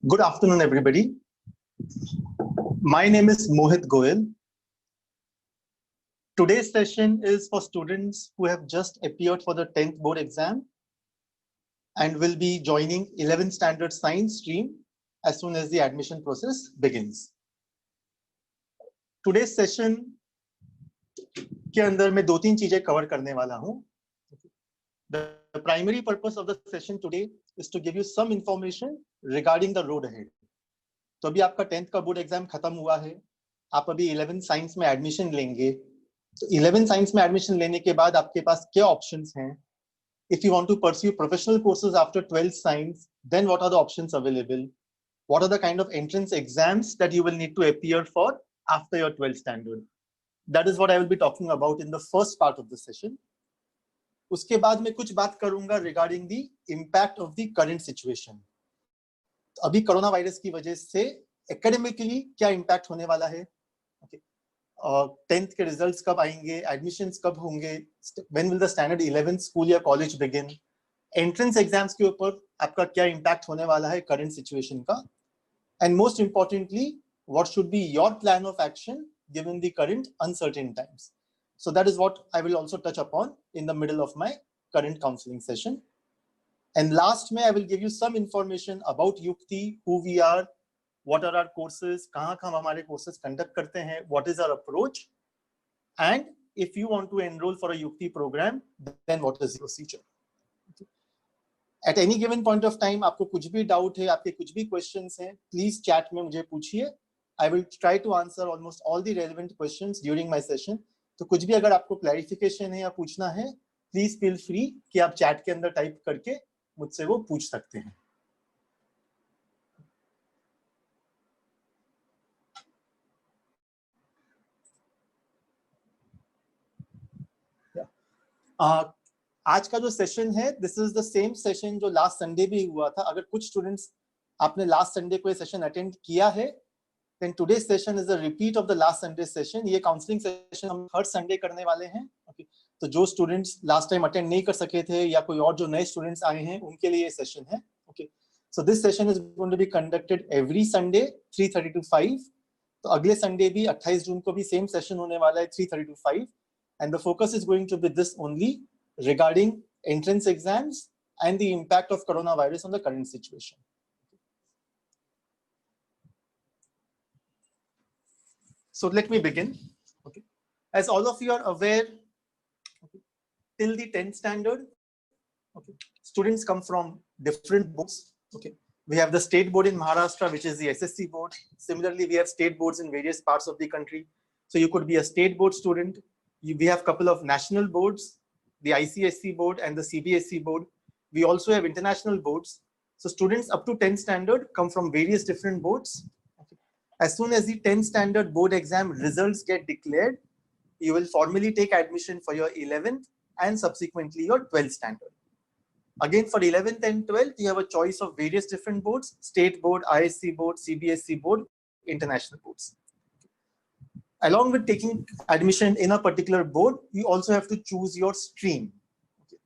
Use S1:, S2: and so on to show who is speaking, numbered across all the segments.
S1: Good afternoon, everybody. My name is Mohit Goyal. Today's session is for students who have just appeared for the 10th board exam and will be joining 11th standard science stream as soon as the admission process begins. Today's session के अंदर मैं दो तीन चीजें cover करने वाला हूं. The primary purpose of the session today is to give you some information regarding the road ahead. तो अभी आपका 10th का बोर्ड एग्जाम खत्म हुआ है, आप अभी 11th साइंस में एडमिशन लेंगे. तो 11th साइंस में एडमिशन लेने के बाद आपके पास क्या ऑप्शंस हैं? If you want to pursue professional courses after 12th science, then what are the options available? What are the kind of entrance exams that you will need to appear for after your 12th standard? That is what I will be talking about in the first part of the session. उसके बाद मैं कुछ बात करूंगा regarding the impact of the current situation. अभी corona virus की वजह से एकेडमिकली क्या इम्पैक्ट होने वाला है, 10th के रिजल्ट्स कब आएंगे, एडमिशंस कब होंगे, when will the standard 11th school या कॉलेज बिगिन, एंट्रेंस एग्जाम्स के ऊपर आपका क्या इम्पैक्ट होने वाला है करंट सिचुएशन का, and most importantly what should be your plan of action given the current uncertain times. So that is what I will also touch upon in the middle of my current counseling session. And last May, I will give you some information about Yukti, who we are, what are our courses, kahan हम हमारे courses conduct करते हैं, what is our approach, and if you want to enroll for a Yukti program, then what is the procedure. At any given point of time, आपको कुछ भी doubt है, आपके कुछ भी questions हैं, please chat में मुझे पूछिए. I will try to answer almost all the relevant questions during my session. तो कुछ भी अगर आपको clarification है या पूछना है, please feel free कि आप chat के अंदर type करके मुझसे वो पूछ सकते हैं. आज का जो सेशन है, this is the same session जो लास्ट संडे भी हुआ था. अगर कुछ स्टूडेंट्स आपने लास्ट संडे को ये सेशन अटेंड किया है, then today's session is a repeat of the last Sunday session. ये काउंसलिंग सेशन हम हर संडे करने वाले हैं. ओके, तो जो स्टूडेंट्स लास्ट टाइम अटेंड नहीं कर सके थे या कोई और जो नए स्टूडेंट्स आए हैं उनके लिए ये सेशन है. Okay, so this session is going to be conducted every Sunday 3:30 to 5. तो अगले संडे भी 28 जून को भी सेम सेशन होने वाला है 3:30 to 5. And the focus is going to be this only regarding entrance exams and the impact of coronavirus on the current situation. So let me begin. Okay, as all of you are aware, okay, till the 10th standard, okay, students come from different boards. Okay, we have the state board in Maharashtra, which is the SSC board. Similarly, we have state boards in various parts of the country. So you could be a state board student. We have a couple of national boards, the ICSC board and the CBSE board. We also have international boards. So students up to 10th standard come from various different boards. Okay. As soon as the 10th standard board exam results get declared, you will formally take admission for your 11th and subsequently your 12th standard. Again, for 11th and 12th, you have a choice of various different boards: state board, ISC board, CBSE board, international boards. Along with taking admission in a particular board, you also have to choose your stream. Okay.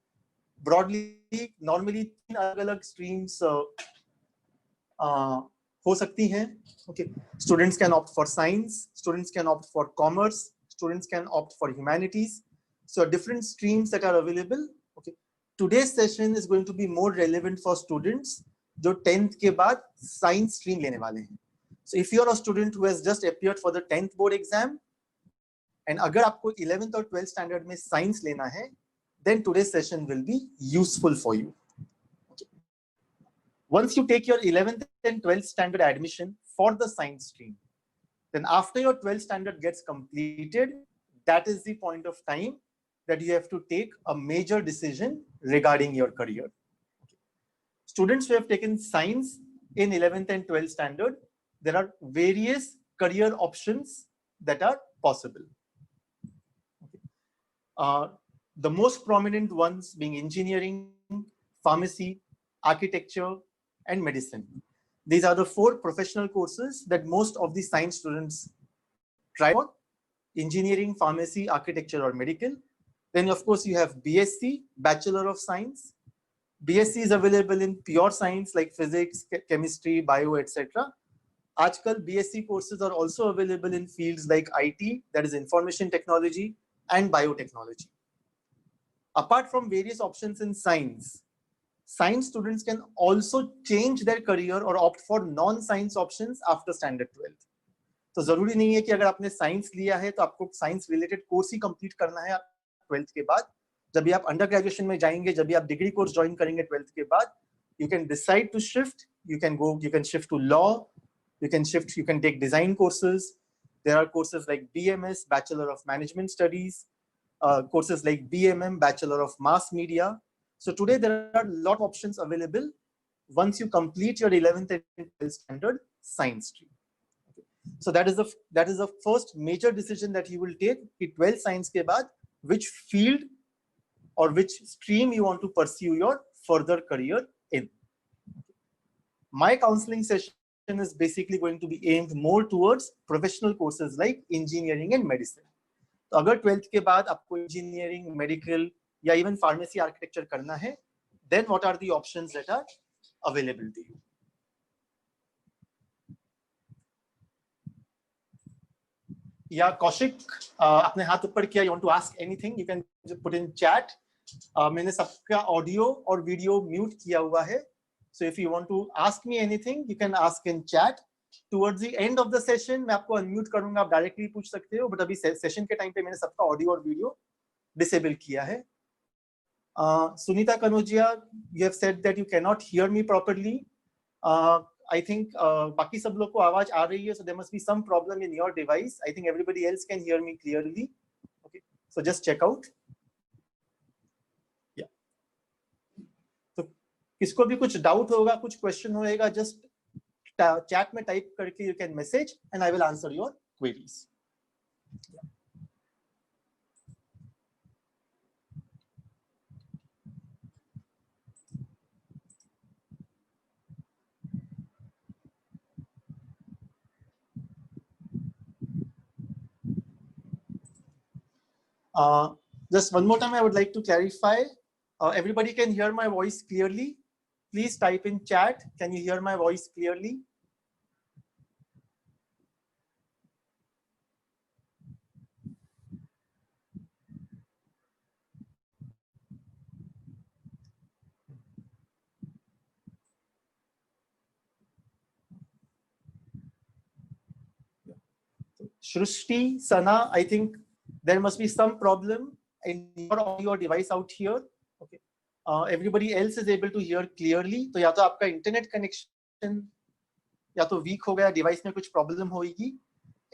S1: Broadly, normally तीन अलग-अलग streams हो सकती हैं. Okay. Students can opt for science, students can opt for commerce, students can opt for humanities. So different streams that are available. Okay. Today's session is going to be more relevant for students जो 10th के बाद science stream लेने वाले हैं. So if you are a student who has just appeared for the 10th board exam and अगर आपको 11th और 12th standard में science लेना है, then today's session will be useful for you. Okay. Once you take your 11th and 12th standard admission for the science stream, then after your 12th standard gets completed, that is the point of time that you have to take a major decision regarding your career. Okay. Students who have taken science in 11th and 12th standard, there are various career options that are possible. Okay. The most prominent ones being engineering, pharmacy, architecture, and medicine. These are the 4 professional courses that most of the science students try for: engineering, pharmacy, architecture, or medical. Then, of course, you have BSc, Bachelor of Science, BSc is available in pure science like physics, chemistry, bio, etc. Aajkal BSc courses are also available in fields like IT, that is information technology, and biotechnology. Apart from various options in science students can also change their career or opt for non-science options after standard 12th. तो जरूरी नहीं है कि अगर आपने science लिया है तो आपको साइंस रिलेटेड कोर्स ही कंप्लीट करना है 12th के बाद. जब भी आप अंडर ग्रेजुएशन में जाएंगे, जब भी आप डिग्री कोर्स ज्वाइन करेंगे 12th के बाद, you can decide to shift. You can shift to law. You can take design courses. There are courses like BMS, Bachelor of Management Studies, courses like BMM, Bachelor of Mass Media. So today there are a lot of options available once you complete your 11th and 12th standard science stream. So that is the first major decision that you will take कि 12th science के बाद which field or which stream you want to pursue your further career in. My counseling session is basically going to be aimed more towards professional courses like engineering and medicine. तो अगर 12th के बाद आपको engineering, medical या even pharmacy architecture करना है, then what are the options that are available to you? Yeah, Kaushik, आपने हाथ ऊपर किया. You want to ask anything? You can just put in chat. मैंने सबका ऑडियो और वीडियो म्यूट किया हुआ है. So if you want to ask me anything, you can ask in chat. Towards the end of the session, मैं आपको unmute करूंगा, आप डायरेक्टली पूछ सकते हो. बट अभी सेशन के टाइम पे मैंने सबका ऑडियो और वीडियो डिसेबल किया है. Sunita Kanodia, you have said that you cannot hear me properly. I think बाकी सब लोग को आवाज आ रही है, so there must be some problem in your device. I think everybody else can hear me clearly. Okay, so just check out. Yeah. तो किसको भी कुछ डाउट होगा, कुछ क्वेश्चन होएगा, just chat में टाइप करके you can message and I will answer your queries. Yeah. Just one more time, I would like to clarify. Everybody can hear my voice clearly. Please type in chat. Can you hear my voice clearly? Shrushti, Sana, I think there must be some problem in your device out here. Okay. Everybody else is able to hear clearly. तो या तो आपका internet connection या तो week हो गया, device में कुछ प्रॉब्लम होगी.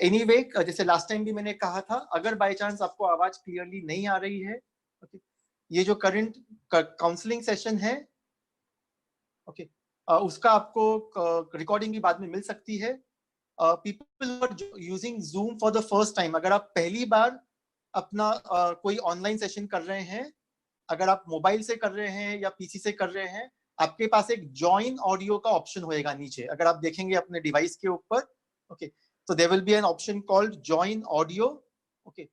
S1: एनीवे, जैसे लास्ट टाइम भी मैंने कहा था, अगर बाय चांस आपको आवाज क्लियरली नहीं आ रही है, okay, ये जो करंट काउंसलिंग सेशन है, okay, उसका आपको रिकॉर्डिंग भी बाद में मिल सकती है. People who are using Zoom for the first time, अगर आप पहली बार अपना कोई ऑनलाइन सेशन कर रहे हैं, अगर आप मोबाइल से कर रहे हैं या पीसी से कर रहे हैं, आपके पास एक जॉइन ऑडियो का ऑप्शन होएगा नीचे. अगर आप देखेंगे अपने डिवाइस के ऊपर, ओके, तो there will be an option called join audio. Okay,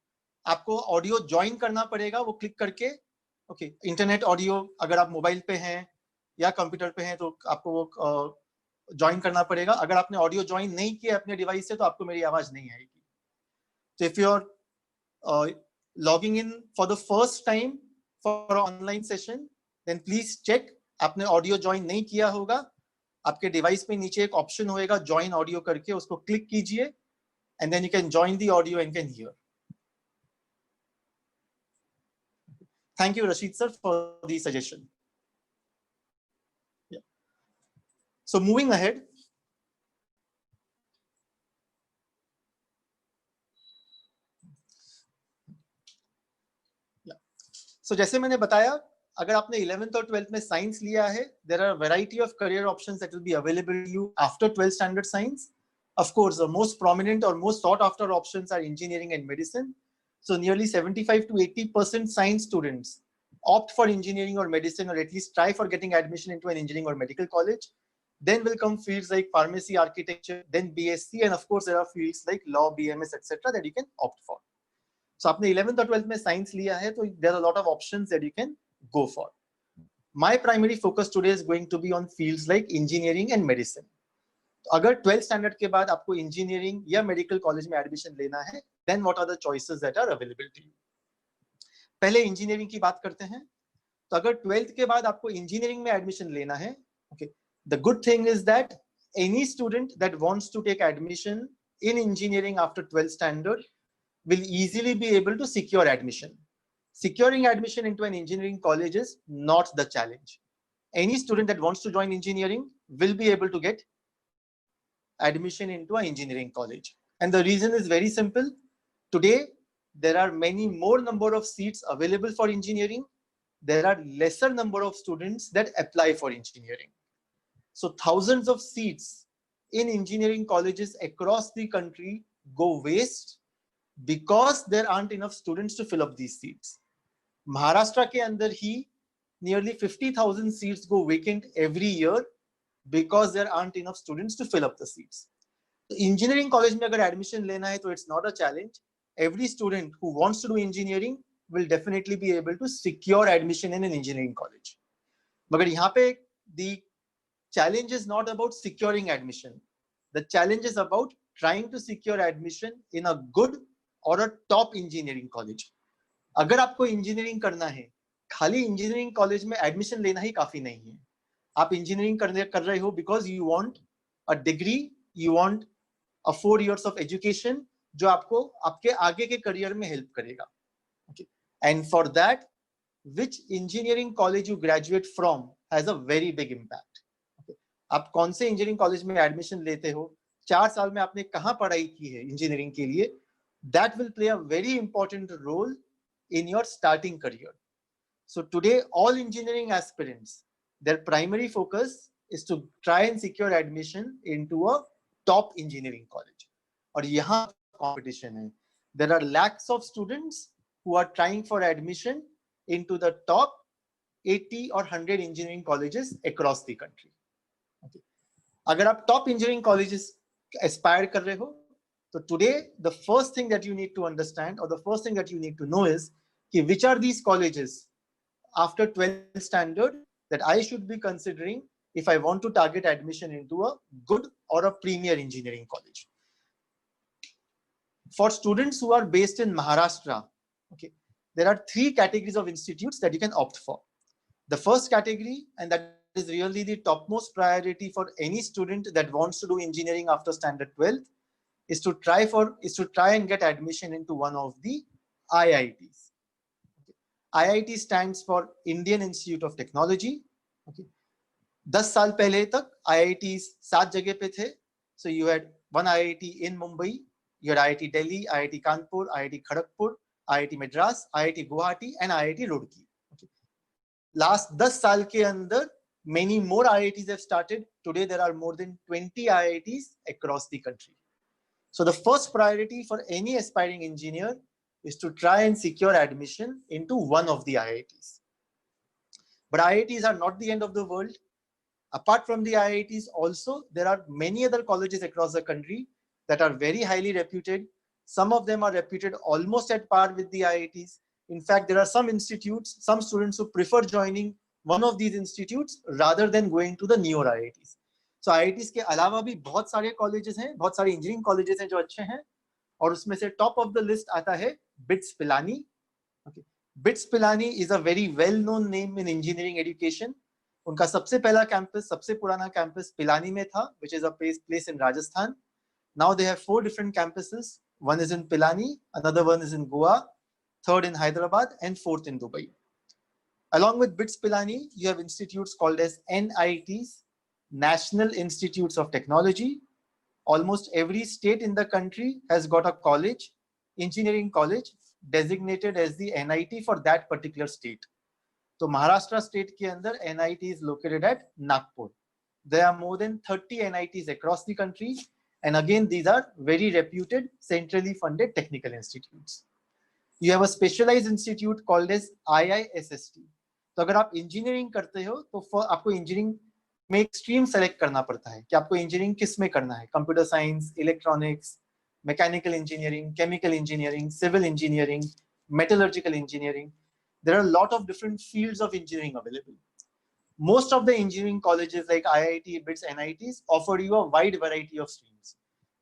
S1: आपको ऑडियो ज्वाइन करना पड़ेगा वो क्लिक करके. ओके, इंटरनेट ऑडियो अगर आप मोबाइल पे हैं या कंप्यूटर पे हैं तो आपको वो ज्वाइन करना पड़ेगा. अगर आपने ऑडियो ज्वाइन नहीं किया अपने डिवाइस से तो आपको मेरी आवाज नहीं आएगी. तो if you are logging in for the first time for online session, then please check. आपने ऑडियो ज्वाइन नहीं किया होगा, आपके डिवाइस पे नीचे एक ऑप्शन होएगा ज्वाइन ऑडियो करके, उसको क्लिक कीजिए and then you can join the audio and can hear. Thank you, Rashid sir, for the suggestion. Yeah. So moving ahead, so जैसे मैंने बताया, अगर आपने 11th और 12th में साइंस लिया है, there are a variety of career options that will be available to you after 12th standard science. Of course, the most prominent or most sought after options are engineering and medicine. So nearly 75 to 80% science students opt for engineering or medicine, or at least try for getting admission into an engineering or medical college. Then will come fields like pharmacy, architecture, then BSc, and of course there are fields like law, BMS, etc. that you can opt for. So आपने 11th और 12th में science लिया है तो there are a lot of options that you can go for. My primary focus today is going to be on fields like engineering and medicine. तो अगर 12th standard के बाद आपको engineering या medical college में admission लेना है, then what are the choices that are available to you? पहले engineering की बात करते हैं. तो अगर 12th के बाद आपको engineering में admission लेना है, okay, the good thing is that any student that wants to take admission in engineering after 12th standard will easily be able to secure admission. Securing admission into an engineering college is not the challenge. Any student that wants to join engineering will be able to get admission into an engineering college. And the reason is very simple. Today, there are many more number of seats available for engineering. There are lesser number of students that apply for engineering. So thousands of seats in engineering colleges across the country go waste because there aren't enough students to fill up these seats. Maharashtra ke andar hi nearly 50,000 seats go vacant every year because there aren't enough students to fill up the seats. So engineering college mein agar admission lena hai, so it's not a challenge. Every student who wants to do engineering will definitely be able to secure admission in an engineering college. But yahan pe the challenge is not about securing admission. The challenge is about trying to secure admission in a good or a top engineering college. अगर आपको engineering करना है, खाली engineering college में admission लेना ही काफी नहीं है. आप इंजीनियरिंग कर रहे हो because you want a degree, you want a 4 years of education जो आपको आपके आगे के करियर में हेल्प करेगा. Okay, and for that which engineering college you graduate from has a very big impact. Okay. आप कौन से इंजीनियरिंग कॉलेज में एडमिशन लेते हो, 4 साल में आपने कहाँ पढ़ाई की है इंजीनियरिंग के लिए, that will play a very important role in your starting career. So today all engineering aspirants, their primary focus is to try and secure admission into a top engineering college. और यहाँ competition है. There are lakhs of students who are trying for admission into the top 80 or 100 engineering colleges across the country. Okay. अगर आप top engineering colleges aspire कर रहे हो, so today the first thing that you need to understand or the first thing that you need to know is कि which are these colleges after 12th standard that I should be considering if I want to target admission into a good or a premier engineering college. For students who are based in Maharashtra, okay, there are 3 categories of institutes that you can opt for. The first category, and that is really the topmost priority for any student that wants to do engineering after standard 12th, is to try and get admission into one of the IITs. Okay. IIT stands for Indian Institute of Technology. Okay. 10 साल पहले तक IITs 7 जगह पे थे. So you had one IIT in Mumbai, you had IIT Delhi, IIT Kanpur, IIT Kharagpur, IIT Madras, IIT Guwahati and IIT Roorkee. Okay. Last 10 साल के अंदर many more IITs have started. Today there are more than 20 IITs across the country. So the first priority for any aspiring engineer is to try and secure admission into one of the IITs. But IITs are not the end of the world. Apart from the IITs also, there are many other colleges across the country that are very highly reputed. Some of them are reputed almost at par with the IITs. In fact, there are some institutes, some students who prefer joining one of these institutes rather than going to the newer IITs. So IITs के अलावा भी बहुत सारे colleges हैं, बहुत सारे engineering colleges हैं जो अच्छे हैं, और उसमें से top of the list आता है BITS Pilani. Okay. BITS Pilani is a very well-known name in engineering education. उनका सबसे पहला campus, सबसे पुराना campus Pilani में था, which is a place in Rajasthan. Now they have 4 different campuses. One is in Pilani, another one is in Goa, third in Hyderabad, and fourth in Dubai. Along with BITS Pilani, you have institutes called as NITs, National Institutes of Technology. Almost every state in the country has got a college, engineering college, designated as the NIT for that particular state. So Maharashtra state के अंदर NIT is located at Nagpur. There are more than 30 NITs across the country. And again, these are very reputed, centrally funded technical institutes. You have a specialized institute called as IISST. तो अगर आप engineering करते हो तो आपको engineering में एक stream select करना पड़ता है कि आपको इंजीनियरिंग किस में करना है. Computer science, electronics, mechanical engineering, chemical engineering, civil engineering, metallurgical engineering. There are a lot of different fields of engineering available. most of the engineering colleges like IIT, BITS, NITs offer you a wide variety of streams.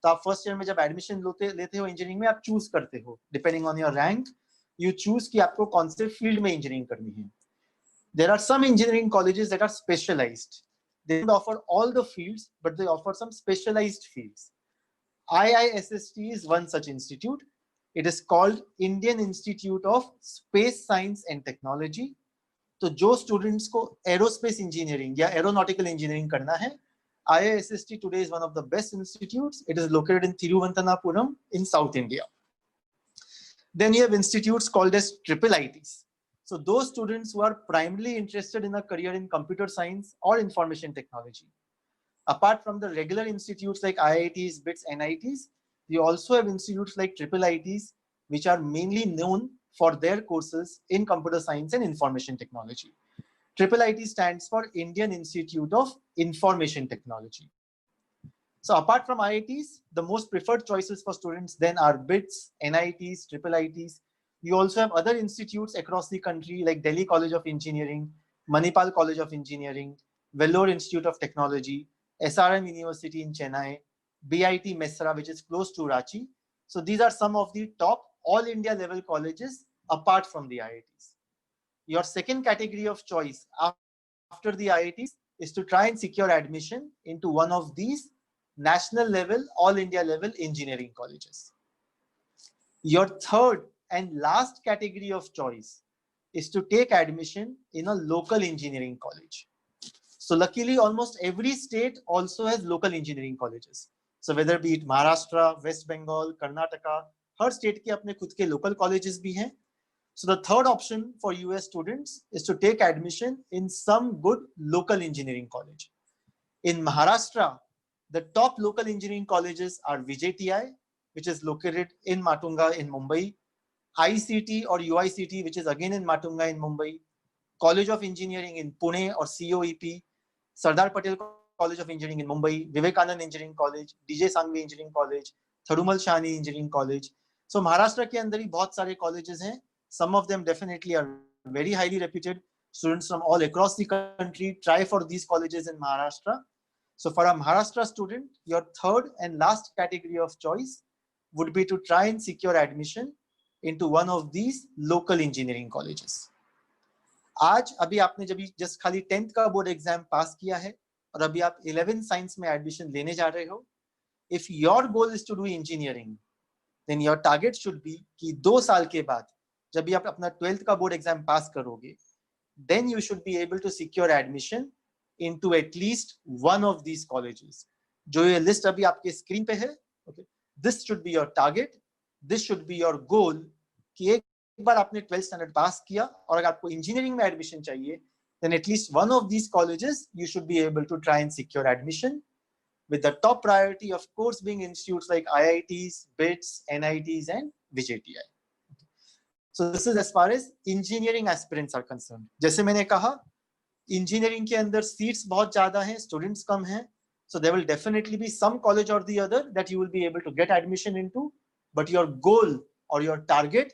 S1: तो आप first year में जब admission लेते हो engineering में, आप choose करते हो depending on your rank, you choose कि आपको कौन से फील्ड में इंजीनियरिंग करनी है. There are some engineering colleges that are specialized. They don't offer all the fields, but they offer some specialized fields. IISST is one such institute. It is called Indian Institute of Space Science and Technology. तो जो students को aerospace engineering या aeronautical engineering करना है, IISST today is one of the best institutes. It is located in Thiruvananthapuram in South India. Then you have institutes called as triple ITs. So those students who are primarily interested in a career in computer science or information technology. Apart from the regular institutes like IITs, BITS, NITs, you also have institutes like triple ITs, which are mainly known for their courses in computer science and information technology. Triple IT stands for Indian Institute of Information Technology. So apart from IITs, the most preferred choices for students then are BITS, NITs, triple ITs. You also have other institutes across the country like Delhi College of Engineering, Manipal College of Engineering, Vellore Institute of Technology, SRM University in Chennai, BIT Mesra, which is close to Ranchi. So these are some of the top all India level colleges apart from the IITs. Your second category of choice after the IITs is to try and secure admission into one of these national level, all India level engineering colleges. Your third and last category of choice is to take admission in a local engineering college. So luckily, almost every state also has local engineering colleges. So whether be it Maharashtra, West Bengal, Karnataka, her state के अपने खुद के local colleges भी हैं. So the third option for US students is to take admission in some good local engineering college. In Maharashtra, the top local engineering colleges are VJTI, which is located in Matunga in Mumbai, ICT or UICT, which is again in Matunga in Mumbai, College of Engineering in Pune or COEP, Sardar Patel College of Engineering in Mumbai, Vivekanand Engineering College, DJ Sangvi Engineering College, Tharumal Shani Engineering College. So Maharashtra के अंदर ही बहुत सारे colleges हैं. Some of them definitely are very highly reputed. Students from all across the country try for these colleges in Maharashtra. So for a Maharashtra student, your third and last category of choice would be to try and secure admission into one of these local engineering colleges. आज अभी आपने जब just खाली 10th का board exam पास किया है और अभी आप 11th साइंस में एडमिशन लेने जा रहे हो. If your goal is to do engineering, then your target should be कि 2 साल के बाद जब भी आप अपना 12th का बोर्ड एग्जाम पास करोगे, then you should be able to secure admission into at least one of these colleges. जो ये लिस्ट अभी आपके स्क्रीन पे है, okay, this should be your target, this should be your goal कि एक बार आपने 12th स्टैंडर्ड पास किया और अगर आपको इंजीनियरिंग में एडमिशन चाहिए, then at least one of these colleges you should be able to try and secure admission, with the top priority of course being institutes like IITs, BITS, NITs and VJTI. So this is as far as engineering aspirants are concerned. जैसे मैंने कहा, engineering के अंदर seats बहुत ज़्यादा हैं, students कम हैं, so there will definitely be some college or the other that you will be able to get admission into, but your goal or your target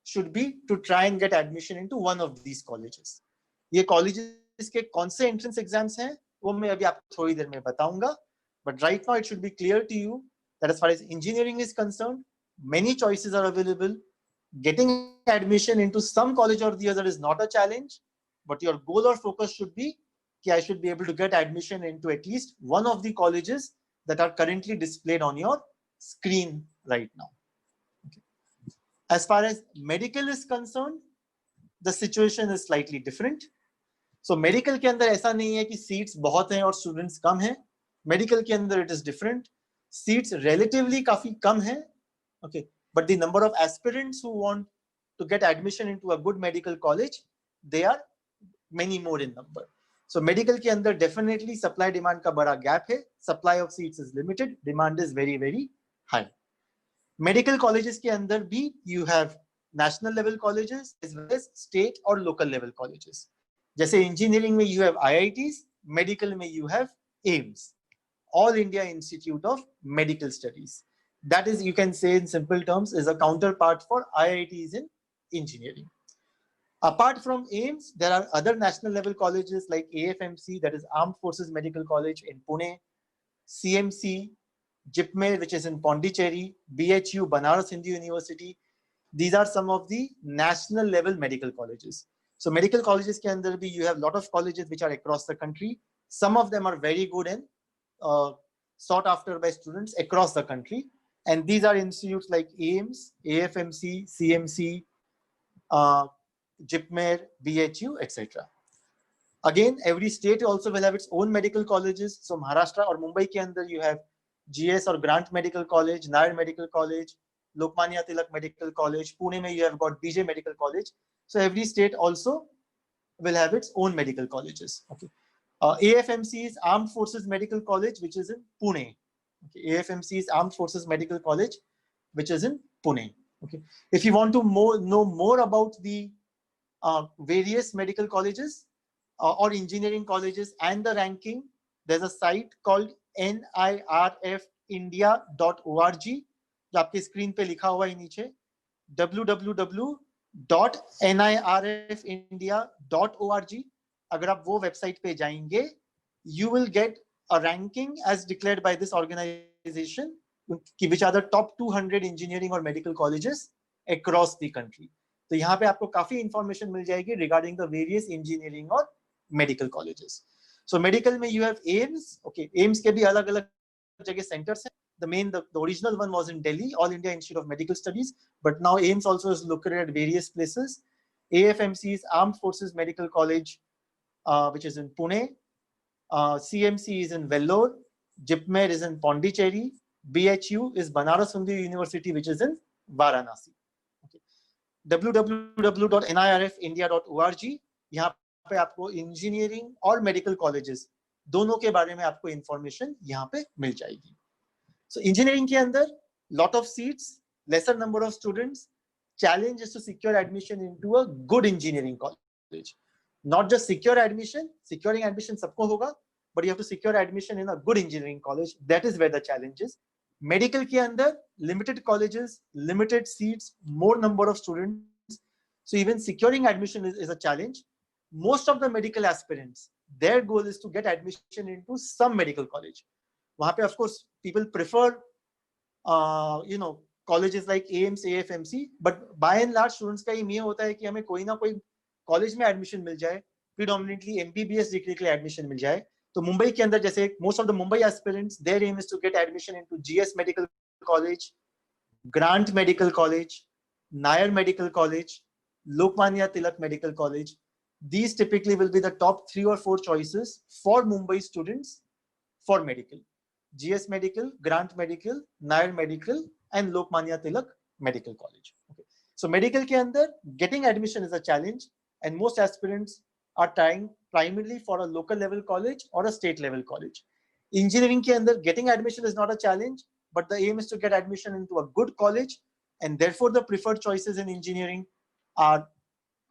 S1: should be to try and get admission into one of these colleges. ये colleges के कौन से entrance exams हैं, वो मैं अभी आपको थोड़ी देर में बताऊंगा, but right now it should be clear to you that as far as engineering is concerned, many choices are available. Getting admission into some college or the other is not a challenge, but your goal or focus should be that I should be able to get admission into at least one of the colleges that are currently displayed on your screen right now. Okay. As far as medical is concerned, the situation is slightly different. So medical के अंदर ऐसा नहीं है कि seats बहुत हैं और students कम हैं. Medical के अंदर it is different. Seats relatively काफी कम हैं. Okay. But the number of aspirants who want to get admission into a good medical college, they are many more in number. So medical के अंदर definitely supply demand का बड़ा gap है. Supply of seats is limited. Demand is very, very high. Medical colleges के अंदर भी you have national level colleges as well as state or local level colleges. जैसे engineering में you have IITs, medical में you have AIIMS, All India Institute of Medical Studies. That is, you can say in simple terms, is a counterpart for IITs in engineering. Apart from AIIMS, there are other national level colleges like AFMC, that is Armed Forces Medical College in Pune, CMC, JIPMER, which is in Pondicherry, BHU, Banaras Hindu University. These are some of the national level medical colleges. So medical colleges ke andar bhi you have lot of colleges which are across the country. Some of them are very good and sought after by students across the country. And these are institutes like AIIMS, AFMC, CMC, JIPMER, BHU, etc. Again, every state also will have its own medical colleges. So Maharashtra or Mumbai ke andar you have GS or Grant Medical College, Nair Medical College, Lokmanya Tilak Medical College. Pune mein you have got BJ Medical College. So every state also will have its own medical colleges. Okay. AFMC is Armed Forces Medical College, which is in Pune. Okay. AFMC is Armed Forces Medical College, which is in Pune. Okay. If you want to know more about the various medical colleges or engineering colleges and the ranking, there's a site called nirfindia.org, जो आपके screen पे लिखा हुआ है नीचे, www.nirfindia.org. अगर आप वो वेबसाइट पे जाएंगे, you will get a ranking as declared by this organization, which are the top 200 engineering or medical colleges across the country. तो यहाँ पे आपको काफी इंफॉर्मेशन मिल जाएगी regarding the various engineering or medical colleges. So medical में you have AIIMS. Okay, AIIMS के भी अलग-अलग जगह centers हैं. The original one was in Delhi, All India Institute of Medical Studies, but now AIIMS also is located at various places. AFMC is Armed Forces Medical College, which is in Pune. CMC is in Vellore. JIPMER is in Pondicherry. BHU is Banaras Hindu University, which is in Varanasi. Okay. www.nirfindia.org. यहाँ पे आपको engineering और medical colleges दोनों के बारे में आपको information यहाँ पे मिल जाएगी. So engineering के अंदर lot of seats, lesser number of students. Challenge is to secure admission into a good engineering college. Not just secure admission, securing admission सबको होगा, but you have to secure admission in a good engineering college. That is where the challenge is. Medical के अंदर limited colleges, limited seats, more number of students. So even securing admission is a challenge. Most of the medical aspirants, their goal is to get admission into some medical college. वहाँ पे of course people prefer colleges like AIIMS, AFMC, but by and large students का aim ये होता है कि हमें कोई ना कोई college में admission मिल जाए, predominantly MBBS degree के लिए admission मिल जाए. तो मुंबई के अंदर जैसे most of the Mumbai aspirants, their aim is to get admission into GS Medical College, Grant Medical College, Nair Medical College, Lokmanya Tilak Medical College. These typically will be the top 3 or 4 choices for Mumbai students for medical. GS Medical, Grant Medical, Nair Medical, and Lokmanya Tilak Medical College. Okay. So medical ke andar getting admission is a challenge, and most aspirants are trying primarily for a local level college or a state level college. Engineering ke andar getting admission is not a challenge, but the aim is to get admission into a good college, and therefore the preferred choices in engineering are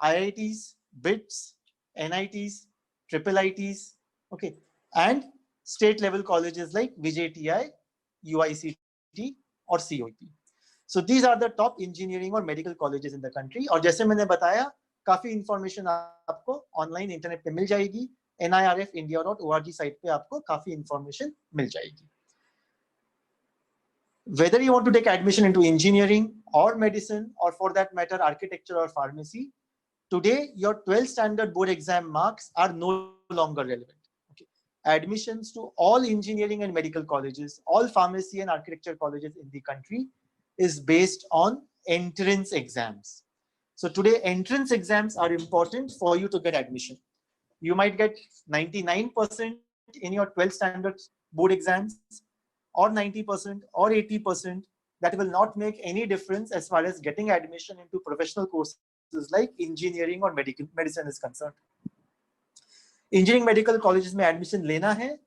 S1: IITs, BITS, NITs, triple ITs, okay, and state level colleges like VJTI, UICT, or COEP. So these are the top engineering or medical colleges in the country. और जैसे मैंने बताया, काफी information आपको online internet पे मिल जाएगी. nirfindia.org site पे आपको काफी information मिल जाएगी. Whether you want to take admission into engineering or medicine, or for that matter architecture or pharmacy, today your 12th standard board exam marks are no longer relevant. Okay. Admissions to all engineering and medical colleges, all pharmacy and architecture colleges in the country is based on entrance exams. So today entrance exams are important for you to get admission. You might get 99% in your 12th standard board exams, or 90% or 80%. That will not make any difference as far as getting admission into professional courses like engineering or medicine is concerned. Engineering medical colleges में admission लेना है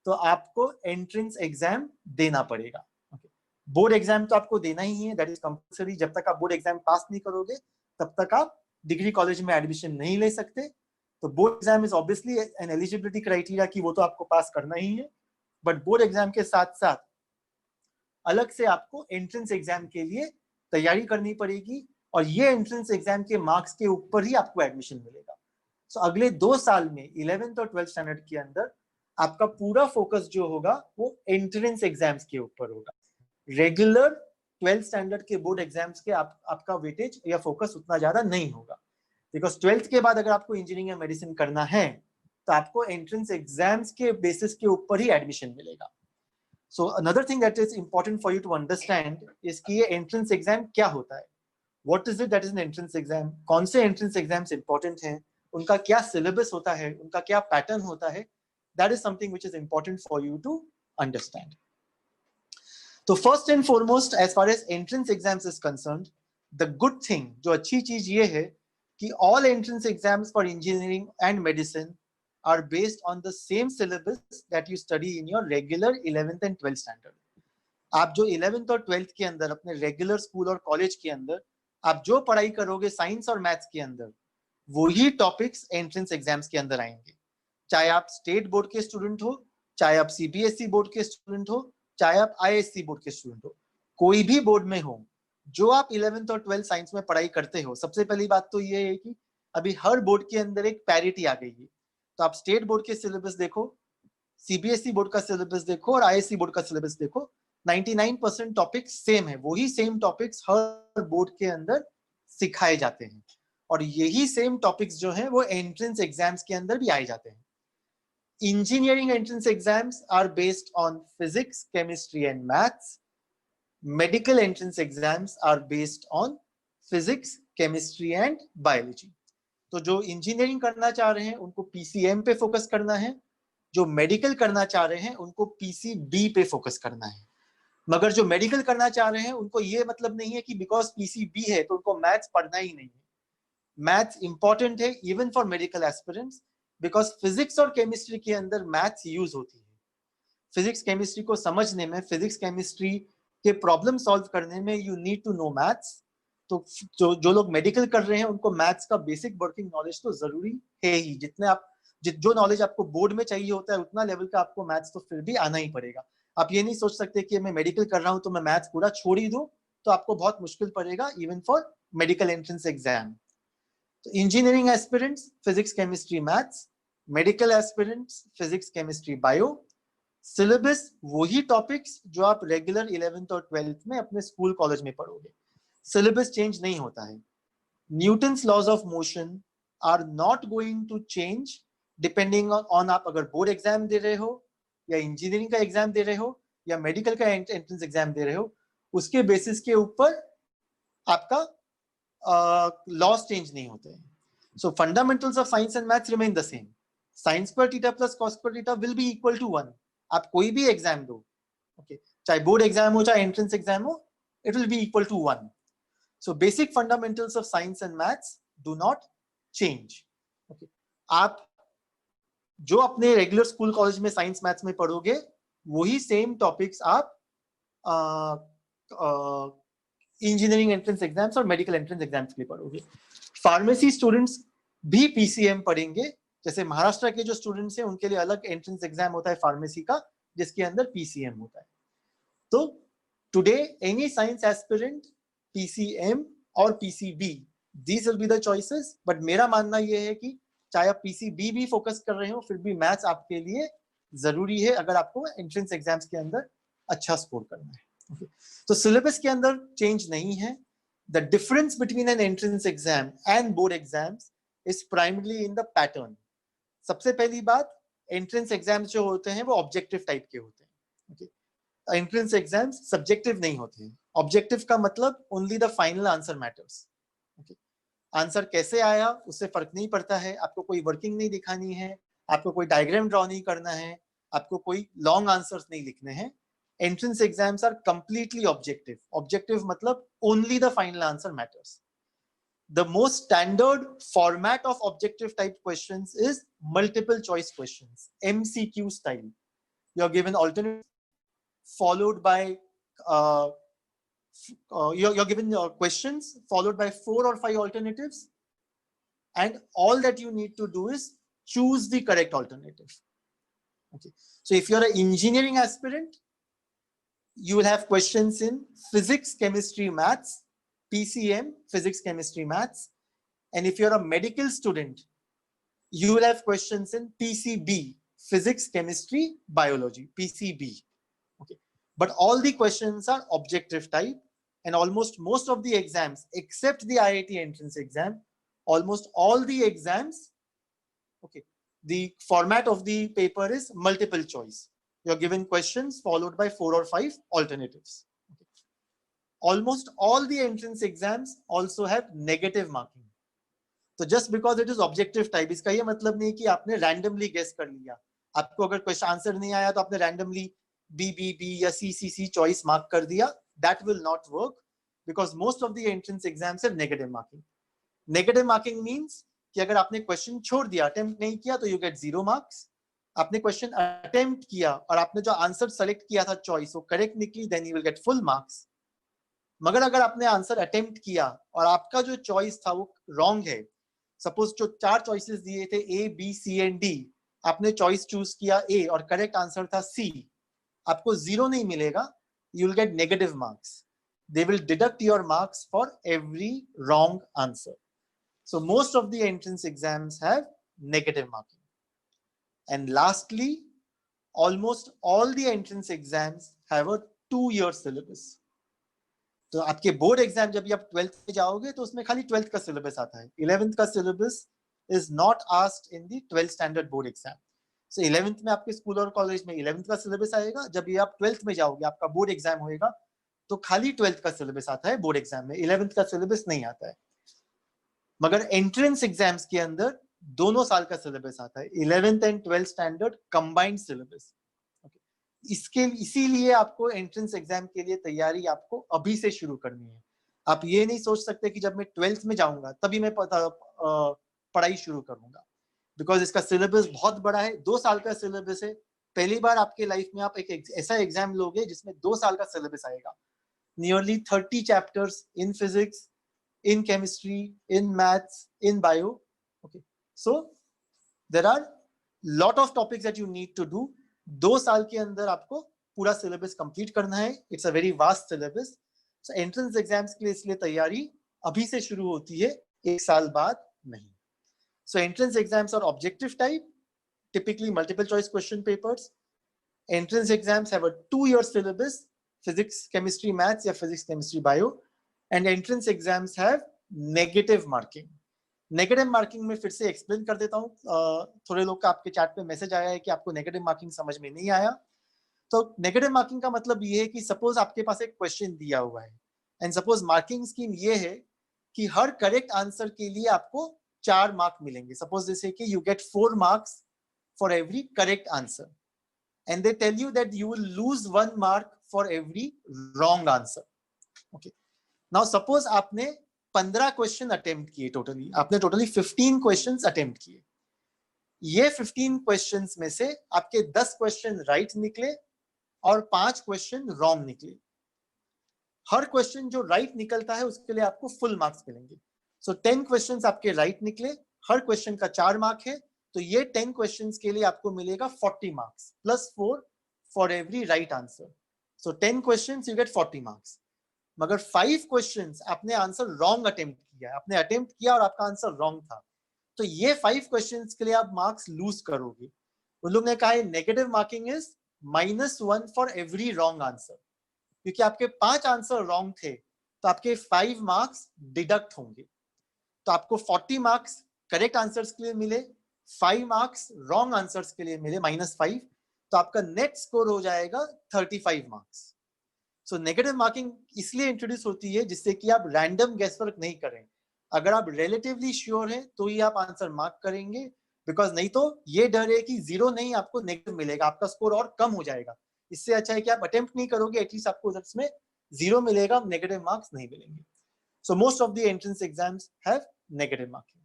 S1: तो आपको entrance exam देना पड़ेगा. Okay. Board exam तो आपको देना ही है, that is compulsory. जब तक आप board exam pass नहीं करोगे तब तक आप degree college में admission नहीं ले सकते. तो board exam is obviously an eligibility criteria कि वो तो आपको pass करना ही है, but board exam के साथ साथ अलग से आपको entrance exam के लिए तैयारी करनी पड़ेगी.
S2: और ये एंट्रेंस एग्जाम के मार्क्स के ऊपर ही आपको एडमिशन मिलेगा। सो अगले 2 साल में 11th और 12th स्टैंडर्ड के अंदर आपका पूरा फोकस जो होगा वो एंट्रेंस एग्जाम्स के ऊपर होगा। रेगुलर 12th स्टैंडर्ड के बोर्ड एग्जाम्स के आपका वेटेज या फोकस उतना ज्यादा नहीं होगा, बिकॉज 12th के बाद अगर आपको इंजीनियरिंग या मेडिसिन करना है तो आपको एंट्रेंस एग्जाम्स के बेसिस के ऊपर ही एडमिशन मिलेगा। So another thing that is important for you to understand is कि ये एंट्रेंस एग्जाम क्या होता है, what is it that is an entrance exam, कौन से एंट्रेंस एग्जाम्स इंपॉर्टेंट हैं, उनका क्या सिलेबस होता है, उनका क्या पैटर्न होता है, that is something which is important for you to understand. तो first and foremost as far as entrance exams is concerned, the good thing, जो अच्छी चीज ये है कि all entrance exams for engineering and medicine are based on the same syllabus that you study in your regular 11th and 12th standard. आप जो 11th और 12th के अंदर अपने रेगुलर स्कूल और कॉलेज के अंदर आप जो पढ़ाई करोगे साइंस और मैथ्स के अंदर, वही टॉपिक्स एंट्रेंस एग्जाम्स के अंदर आएंगे। चाहे आप स्टेट बोर्ड के स्टूडेंट हो, चाहे आप सीबीएसई बोर्ड के स्टूडेंट हो, चाहे आप आईएससी बोर्ड के स्टूडेंट हो, कोई भी बोर्ड में हो, जो आप 11th और 12th साइंस में पढ़ाई करते हो, सबसे पहली बात तो ये है कि अभी हर बोर्ड के अंदर एक पैरिटी आ गई है। तो आप स्टेट बोर्ड के सिलेबस देखो, सीबीएसई बोर्ड का सिलेबस देखो और आईएससी बोर्ड का सिलेबस देखो, 99% टॉपिक्स सेम है, वही सेम टॉपिक्स हर बोर्ड के अंदर सिखाए जाते हैं और यही सेम टॉपिक्स जो हैं वो एंट्रेंस एग्जाम्स के अंदर भी आए जाते हैं। Engineering entrance exams are based on physics, chemistry and maths. Medical entrance exams are based on physics, chemistry and biology. तो जो इंजीनियरिंग करना चाह रहे हैं उनको पीसीएम पे फोकस करना है, जो मेडिकल करना चाह रहे हैं उनको पीसीबी पे फोकस करना है। मगर जो मेडिकल करना चाह रहे हैं उनको ये मतलब नहीं है कि बिकॉज पीसीबी है तो उनको मैथ्स पढ़ना ही नहीं है। मैथ्स इंपॉर्टेंट है even for medical aspirants, because physics और केमिस्ट्री के अंदर मैथ्स यूज होती है। फिजिक्स केमिस्ट्री को समझने में, फिजिक्स केमिस्ट्री के प्रॉब्लम सॉल्व करने में you need to know maths. तो जो लोग मेडिकल कर रहे हैं उनको मैथ्स का बेसिक वर्किंग नॉलेज तो जरूरी है ही। जितने आप जो नॉलेज आपको बोर्ड में चाहिए होता है उतना लेवल का आपको मैथ्स तो फिर भी आना ही पड़ेगा। आप ये नहीं सोच सकते कि मैं मेडिकल कर रहा हूं तो मैं मैथ्स पूरा छोड़ ही दूं, तो आपको बहुत मुश्किल पड़ेगा even for medical entrance exam. तो engineering aspirants physics chemistry maths, medical aspirants physics chemistry bio. Syllabus वही टॉपिक्स जो आप रेगुलर 11th और 12th में अपने स्कूल कॉलेज में पढ़ोगे, सिलेबस चेंज नहीं होता है। Newton's laws of motion are not going to change depending on आप अगर बोर्ड एग्जाम दे रहे हो या इंजीनियरिंग का एग्जाम दे रहे हो या मेडिकल का एंट्रेंस एग्जाम दे रहे हो, उसके बेसिस के ऊपर आपका लॉस चेंज नहीं होते हैं। So fundamentals of science and maths remain the same. Sine पर थीटा प्लस कॉस पर theta will be equal to 1। आप कोई भी एग्जाम दो, ओके, चाहे बोर्ड एग्जाम हो चाहे एंट्रेंस एग्जाम हो, it will be equal to 1। So basic fundamentals of science and maths do not change. Okay, आप जो अपने रेगुलर स्कूल कॉलेज में साइंस मैथ्स में पढ़ोगे वही सेम टॉपिक्स आप इंजीनियरिंग एंट्रेंस एग्जाम्स और मेडिकल एंट्रेंस एग्जाम्स के लिए पढ़ोगे। फार्मेसी स्टूडेंट्स भी पीसीएम पढ़ेंगे, जैसे महाराष्ट्र के जो स्टूडेंट्स हैं उनके लिए अलग एंट्रेंस एग्जाम होता है फार्मेसी का जिसके अंदर पीसीएम होता है। तो today any science aspirant PCM और PCB, these will be the choices. But मेरा मानना यह है कि चाहे आप पीसीबी भी फोकस कर रहे हो फिर भी मैथ्स आपके लिए जरूरी है अगर आपको एंट्रेंस एग्जाम्स के अंदर अच्छा स्कोर करना है। तो सिलेबस के अंदर चेंज नहीं है। The difference between N entrance exam and board exams is primarily in the pattern. सबसे पहली बात, एंट्रेंस एग्जाम्स जो होते हैं वो ऑब्जेक्टिव टाइप के होते हैं। एंट्रेंस एग्जाम्स सब्जेक्टिव नहीं होते हैं। ऑब्जेक्टिव का मतलब only the final answer matters. Answer कैसे आया उससे फर्क नहीं पड़ता है, आपको कोई वर्किंग नहीं दिखानी है, आपको कोई डायग्राम ड्रॉ नहीं करना है, आपको कोई लॉन्ग आंसर्स नहीं लिखने हैं। Entrance exams are completely objective. Objective matlab only the final answer matters. The most standard format of objective type questions is multiple choice questions, MCQ style. You're given alternate followed by you're given questions followed by 4 or 5 alternatives, and all that you need to do is choose the correct alternative. Okay, so if you're an engineering aspirant, you will have questions in physics, chemistry, maths, PCM, physics, chemistry, maths. And if you're a medical student, you will have questions in PCB, physics, chemistry, biology, PCB. Okay. But all the questions are objective type, and almost most of the exams, except the IIT entrance exam, almost all the exams, okay, the format of the paper is multiple choice. You're given questions followed by 4 or 5 alternatives. Okay. Almost all the entrance exams also have negative marking. तो just because it is objective type, इसका ये मतलब नहीं कि आपने randomly guess कर लिया. आपको अगर क्वेश्चन आंसर नहीं आया तो आपने रैंडमली बी या सी चॉइस मार्क कर दिया. That will not work because most of the entrance exams have negative marking. Negative marking means कि अगर आपने क्वेश्चन छोड़ दिया, अटेम्प्ट नहीं किया, तो यू गेट 0 मार्क्स. आपने क्वेश्चन अटेम्प्ट किया और आपने जो आंसर सेलेक्ट किया था चॉइस वो करेक्ट निकली, then you will get full marks. मगर अगर आपने आंसर अटेम्प्ट किया और आपका जो चॉइस था वो रॉन्ग है, सपोज जो 4 चॉइसेस दिए थे A B C and D, आपने चॉइस चूज किया ए और करेक्ट आंसर था सी, आपको 0 नहीं मिलेगा, you will get negative marks. They will deduct your marks for every wrong answer. So most of the entrance exams have negative marking. And lastly, almost all the entrance exams have a 2-year syllabus. तो आपके board exam जब भी आप 12th में जाओगे तो उसमें खाली 12th का सिलेबस आता है. 11th का syllabus is not asked in the 12th standard board exam. So 11th में आपके स्कूल और कॉलेज में 11th का सिलेबस आएगा. जब ये आप 12th में जाओगे, आपका बोर्ड एग्जाम होएगा, तो खाली 12th का सिलेबस आता है बोर्ड एग्जाम में, 11th का सिलेबस नहीं आता है. मगर एंट्रेंस एग्जाम्स के अंदर दोनों साल का सिलेबस आता है, 11th and 12th standard combined syllabus. इसीलिए आपको एंट्रेंस एग्जाम के लिए तैयारी आपको अभी से शुरू करनी है. आप ये नहीं सोच सकते कि जब मैं 12th में जाऊंगा तभी मैं पढ़ाई शुरू करूंगा, बिकॉज इसका सिलेबस बहुत बड़ा है. 2 साल का सिलेबस है. पहली बार आपके लाइफ में आप एक ऐसा एग्जाम लोगे जिसमें 2 साल का सिलेबस आएगा. Nearly 30 chapters in physics, in chemistry, in maths, in bio. Okay, so there are lot of topics that you need to do. 2 साल के अंदर आपको पूरा सिलेबस कंप्लीट करना है. It's a very vast syllabus. So entrance exams के लिए इसलिए तैयारी अभी से शुरू होती है, 1 साल बाद नहीं. So entrance exams are objective type, typically multiple choice question papers. Entrance exams have a 2-year syllabus, physics, chemistry, maths या physics, chemistry, bio. And entrance exams have negative marking. Negative marking में फिर से explain कर देता हूँ. थोड़े लोग का आपके चैट पे मैसेज आया है कि आपको नेगेटिव मार्किंग समझ में नहीं आया. तो नेगेटिव मार्किंग का मतलब ये है कि सपोज आपके पास एक क्वेश्चन दिया हुआ है एंड सपोज मार्किंग स्कीम ये है कि हर करेक्ट आंसर के लिए आपको 4 मार्क मिलेंगे. सपोज जैसे कि you get 4 marks for every correct answer and they tell you that you will lose 1 mark for every wrong answer. Okay, now suppose आपने 15 क्वेश्चन अटेम्प्ट किए. आपने टोटली 15 क्वेश्चंस अटेम्प्ट किए. ये 15 क्वेश्चंस में से आपके 10 क्वेश्चन राइट निकले और 5 क्वेश्चन रॉन्ग निकले. हर क्वेश्चन जो राइट निकलता है उसके लिए आपको फुल मार्क्स मिलेंगे. सो 10 क्वेश्चंस आपके राइट निकले, हर क्वेश्चन का 4 मार्क है, तो ये 10 क्वेश्चंस के लिए आपको मिलेगा 40 marks plus 4 for every right answer. So 10 questions you get 40 marks. मगर 5 क्वेश्चंस आपने आंसर रॉन्ग अटेम्प्ट किया, आपने अटेम्प्ट किया और आपका आंसर रॉन्ग था, तो ये 5 क्वेश्चंस के लिए आप मार्क्स लूज करोगे. उन लोग ने कहा है negative marking is -1 for every wrong answer. क्योंकि आपके 5 आंसर रॉन्ग थे तो आपके 5 मार्क्स डिडक्ट होंगे. तो आपको 40 मार्क्स करेक्ट आंसर्स के लिए मिले, 5 मार्क्स रॉन्ग आंसर्स के लिए मिले -5, तो आपका नेट स्कोर हो जाएगा 35 मार्क्स. सो नेगेटिव मार्किंग इसलिए इंट्रोड्यूस होती है जिससे कि आप रैंडम गेसवर्क नहीं करें. अगर आप रिलेटिवली श्योर हैं तो ही आप आंसर मार्क करेंगे, बिकॉज नहीं तो ये डर है कि 0 नहीं आपको नेगेटिव मिलेगा, आपका स्कोर और कम हो जाएगा. इससे अच्छा है कि आप अटेम्प्ट नहीं करोगे, एटलीस्ट आपको उसमें 0 मिलेगा, नेगेटिव मार्क्स नहीं मिलेंगे. So most of the entrance exams have negative marking.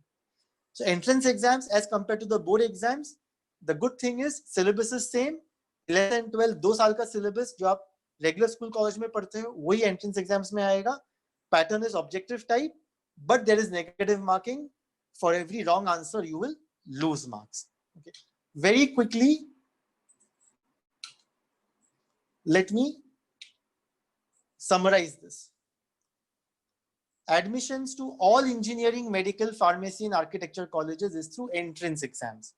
S2: So entrance exams as compare to the board exams, the good thing is syllabus is same. 11th and 12th 2 साल का syllabus जो आप regular school college में पढ़ते हो वही entrance exams में आएगा. Pattern is objective type, but there is negative marking. For every wrong answer you will lose marks. Okay. Very quickly, let me summarize this. admissions to all engineering, medical, pharmacy and architecture colleges is through entrance exams.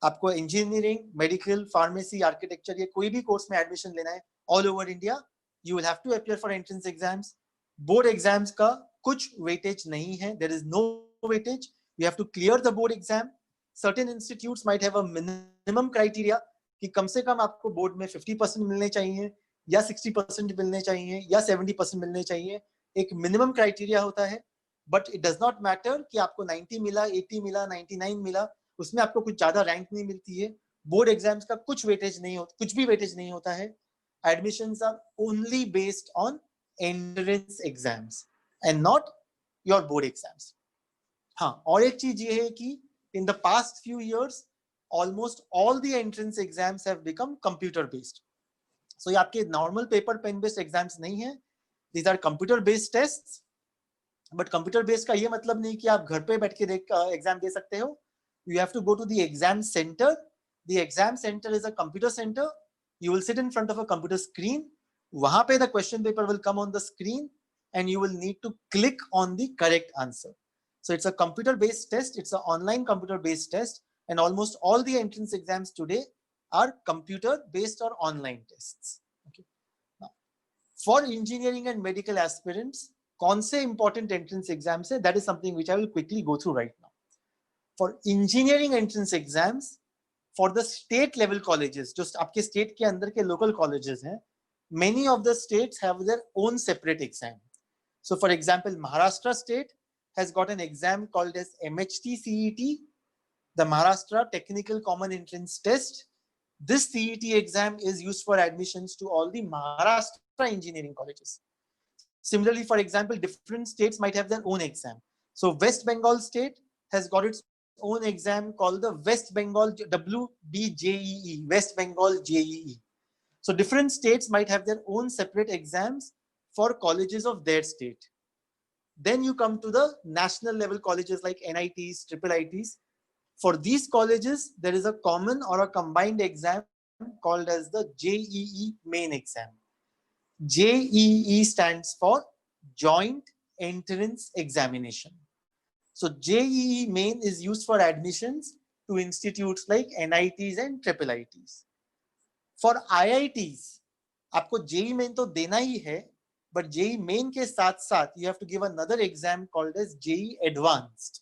S2: आपको engineering, medical, pharmacy, architecture ये कोई भी course में admission लेना है all over India, you will have to appear for entrance exams. Board exams का कुछ weightage नहीं है, there is no weightage. You have to clear the board exam. Certain institutes might have a minimum criteria कि कम से कम आपको board में 50% मिलने चाहिए या 60% मिलने चाहिए या 70% मिलने चाहिए, एक मिनिमम क्राइटेरिया होता है. But it does not matter कि आपको 90 मिला, 80 मिला, 99 मिला, उसमें आपको कुछ ज्यादा रैंक नहीं मिलती है. बोर्ड एग्जाम्स का कुछ वेटेज नहीं होता, कुछ भी वेटेज नहीं होता है. Admissions are only based on entrance exams and not your board exams. हाँ, और एक चीज ये है कि in the past few years almost all the entrance exams have become computer based. So ये आपके normal paper pen based exams नहीं है. These are computer based tests. But computer based का ये मतलब नहीं कि आप घर पे बैठ के एग्जाम दे सकते हो. You have to go to the exam center. The exam center is a computer center. You will sit in front of a computer screen. वहाँ पे the question paper will come on the screen and you will need to click on the correct answer. So it's a computer based test. It's an online computer based test. And almost all the entrance exams today are computer based or online tests. Okay. Now, for engineering and medical aspirants, कौन से important entrance exams है? That is something which I will quickly go through right now. For engineering entrance exams, for the state level colleges, just आपके state के अंदर के local colleges हैं, many of the states have their own separate exam. So, for example, Maharashtra state has got an exam called as MHT CET. The Maharashtra Technical Common Entrance Test. This CET exam is used for admissions to all the Maharashtra engineering colleges. Similarly, for example, different states might have their own exam. So West Bengal state has got its own exam called the West Bengal WBJEE, West Bengal JEE. So different states might have their own separate exams for colleges of their state. Then you come to the national level colleges like NITs, IIITs. For these colleges, there is a common or a combined exam called as the JEE main exam. JEE stands for Joint Entrance Examination. So JEE main is used for admissions to institutes like NITs and IIITs. For IITs, आपको JEE main तो देना ही है, but JEE main के साथ-साथ you have to give another exam called as JEE Advanced,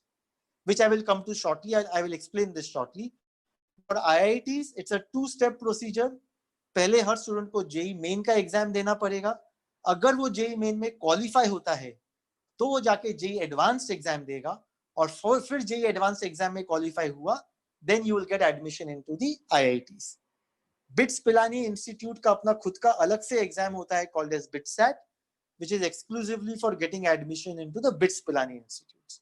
S2: which I will come to shortly. I will explain this shortly. For IITs, it's a two-step procedure. पहले हर student को JEE main का exam देना पड़ेगा. अगर वो JEE main में qualify होता है तो वो जाके JEE एडवांस्ड एग्जाम देगा, और फिर JEE एडवांस्ड एग्जाम में क्वालिफाई हुआ, then you will get admission into the IITs. BITS Pilani Institute का अपना खुद का अलग से एग्जाम होता है called as BITSAT, which is exclusively for getting admission into the BITS Pilani institutes.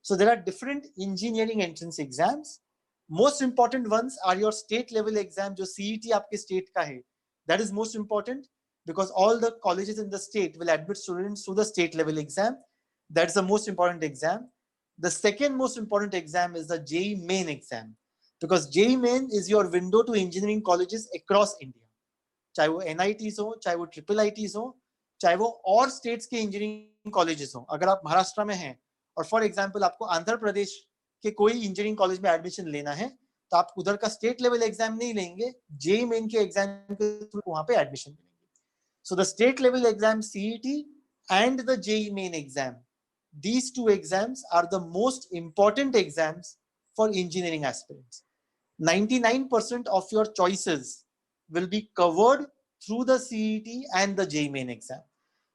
S2: So there are different engineering entrance exams. Most important ones are your state level exam, जो CET आपके state का है. That is most important because all the colleges in the state will admit students to the state level exam. That's the most important exam. The second most important exam is the JEE main exam, because JEE main is your window to engineering colleges across India. चाहे वो NITs हो, चाहे वो IIITs हो, चाहे वो और states के engineering colleges हो. अगर आप महाराष्ट्र में हैं और फॉर एग्जाम्पल आपको आंध्र प्रदेश के कोई इंजीनियरिंग कॉलेज में एडमिशन लेना है, तो आप उधर का स्टेट लेवल एग्जाम नहीं लेंगे, JEE मेन के एग्जाम के थ्रू वहां पे एडमिशन लेंगे. So the state level exam CET and the JEE main exam, these two exams are the most important exams for engineering aspirants. 99% of your choices will be covered through the CET and the JEE main exam.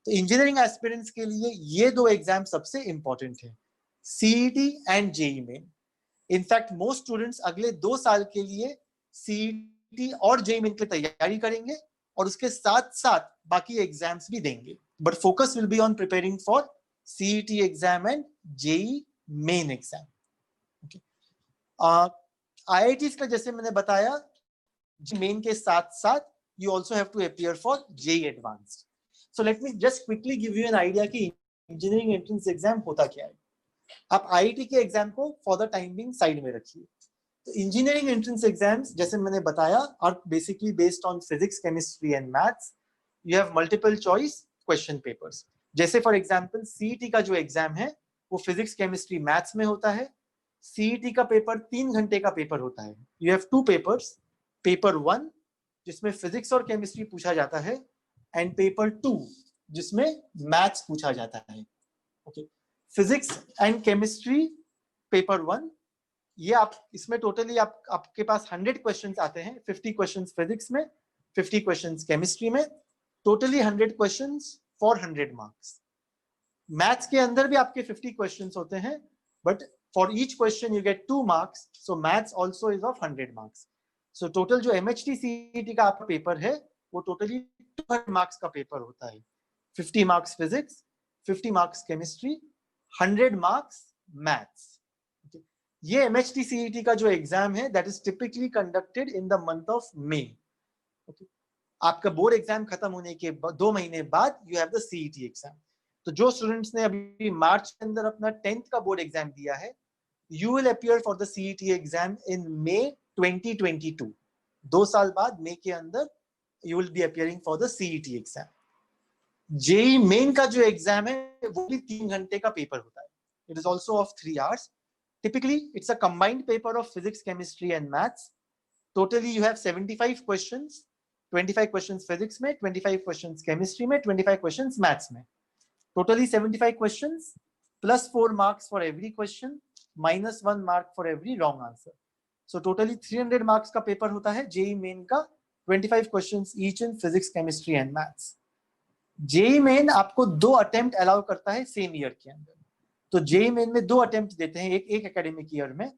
S2: तो engineering aspirants के लिए ये दो exam सबसे important है, CET and JEE main. In fact most students अगले 2 साल के लिए CET और JEE मेन की तैयारी करेंगे और उसके साथ साथ बाकी एग्जाम्स भी देंगे, but focus will be on preparing for CET exam and JEE main exam. IITs का जैसे मैंने बताया, JEE मेन के साथ साथ you also have to appear for JEE advanced. So let me just quickly give you an idea कि engineering entrance exam होता क्या है. आप IIT के एग्जाम को for the time being side में रखिए. तो इंजीनियरिंग एंट्रेंस एग्जाम्स जैसे मैंने बताया are basically based on physics, chemistry and maths. You have multiple choice question papers. जैसे फॉर एग्जांपल सीईटी का जो एग्जाम है वो फिजिक्स केमिस्ट्री मैथ्स में होता है। सीईटी का पेपर 3 घंटे का पेपर होता है। यू हैव 2 पेपर्स, पेपर 1 जिसमें फिजिक्स और केमिस्ट्री पूछा जाता है एंड पेपर 2 जिसमें मैथ्स पूछा जाता है। Okay, physics and chemistry paper 1, ये आप इसमें टोटली आपके पास 100 क्वेश्चंस आते हैं। 50 क्वेश्चंस फिजिक्स में, 50 क्वेश्चंस केमिस्ट्री में, totally 100 questions for 100 marks. Maths के अंदर भी आपके 50 क्वेश्चंस होते हैं, but for each question you get 2 marks, so maths also is of 100 marks. So total जो एमएचटी सीईटी का आपका पेपर है वो टोटली 200 मार्क्स का पेपर होता है। 50 marks physics, 50 marks chemistry, 100 marks maths. ये एमएचटी सीईटी का जो एग्जाम है that is typically conducted in the month of May. आपका बोर्ड एग्जाम खत्म होने के 2 महीने बाद you have the CET exam. तो जो स्टूडेंट्स ने अभी मार्च के अंदर अपना 10th का बोर्ड एग्जाम दिया है, you will appear for the CET exam in May 2022। 2 साल बाद मे के अंदर you will be appearing for the CET exam. JEE main का जो एग्जाम है वो भी 3 घंटे का पेपर होता है। It is also of 3 hours. Typically, it's a combined paper of physics, chemistry, and maths. Totally, you have 75 questions. 25 questions physics में, 25 questions chemistry में, 25 questions maths में. Totally 75 questions plus 4 marks for every question, minus 1 mark for every wrong answer. So totally 300 marks का paper होता है JEE main का, 25 questions each in physics, chemistry, and maths. JEE main आपको 2 attempt allow करता है same year के अंदर। तो जेईई मेन में 2 अटेम्प्ट देते हैं एक एकेडमिक ईयर में।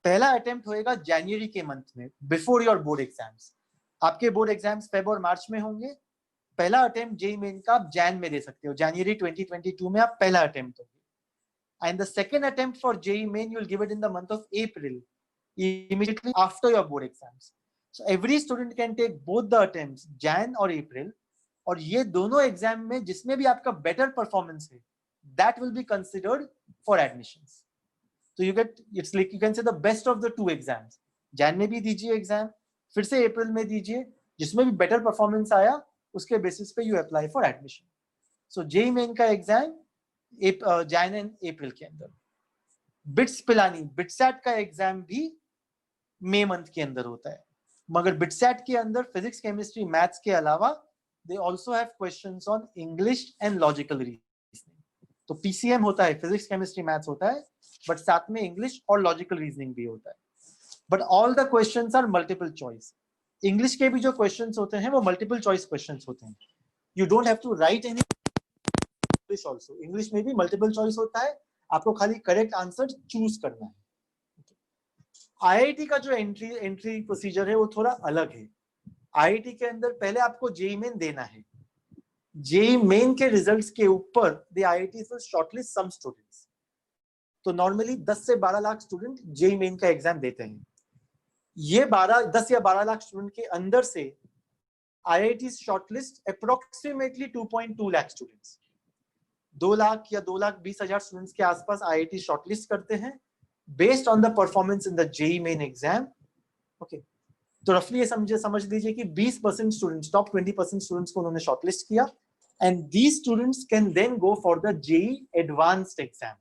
S2: पहला अटेम्प्ट होएगा जनवरी के मंथ में, बिफोर योर बोर्ड एग्जाम्स। आपके बोर्ड एग्जाम्स फेब और मार्च में होंगे। पहला अटेम्प्ट जेईई मेन का आप जैन में दे सकते हो, जनवरी 2022 में आप पहला अटेम्प्ट होगी। And the second attempt for JEE main you will give it in the month of April, immediately after your board exams. So every student can take both the attempts, Jan और April, और ये दोनों exam में जिसमें भी आपका better performance है that will be considered for admissions. So you get, it's like you can say the best of the 2 exams. Jan में भी दीजिए एग्जाम, फिर से अप्रैल में दीजिए, जिसमें भी बेटर परफॉर्मेंस आया उसके बेसिस पे you apply for admission. So JEE main का एग्जाम जैन एंड अप्रैल के अंदर। बिट्स पिलानी बिटसैट का एग्जाम भी मई मंथ के अंदर होता है, मगर बिटसैट के अंदर फिजिक्स, केमिस्ट्री, मैथ्स के अलावा they also have questions on English and logical reasoning. तो पीसीएम होता है, फिजिक्स, केमिस्ट्री, मैथ्स होता है, बट साथ में इंग्लिश और लॉजिकल रीजनिंग भी होता है। But all the questions are multiple choice. English के भी जो क्वेश्चंस होते हैं वो मल्टीपल चॉइस क्वेश्चंस होते हैं। You don't have to write any English also. English में भी मल्टीपल चॉइस होता है, आपको खाली करेक्ट आंसर चूज करना है। आईआईटी का जो एंट्री प्रोसीजर है वो थोड़ा अलग है। आईआईटी के अंदर पहले आपको जेईई मेन देना है। जेईई मेन के रिजल्ट्स के ऊपर the IIT will shortlist some students. तो नॉर्मली 10 से 12 लाख स्टूडेंट जेईई मेन का एग्जाम देते हैं। ये 10 या 12 लाख स्टूडेंट के अंदर से IIT shortlist approximately 2.2 lakh students. 2 lakh या 2,20,000 स्टूडेंट्स के आसपास आईआईटी शॉर्टलिस्ट करते हैं based on the performance in the JEE main exam. Okay, तो रफली ये समझ लीजिए कि 20% स्टूडेंट्स, टॉप 20% स्टूडेंट्स को उन्होंने शॉर्टलिस्ट किया, and these students can then go for the JEE advanced exam.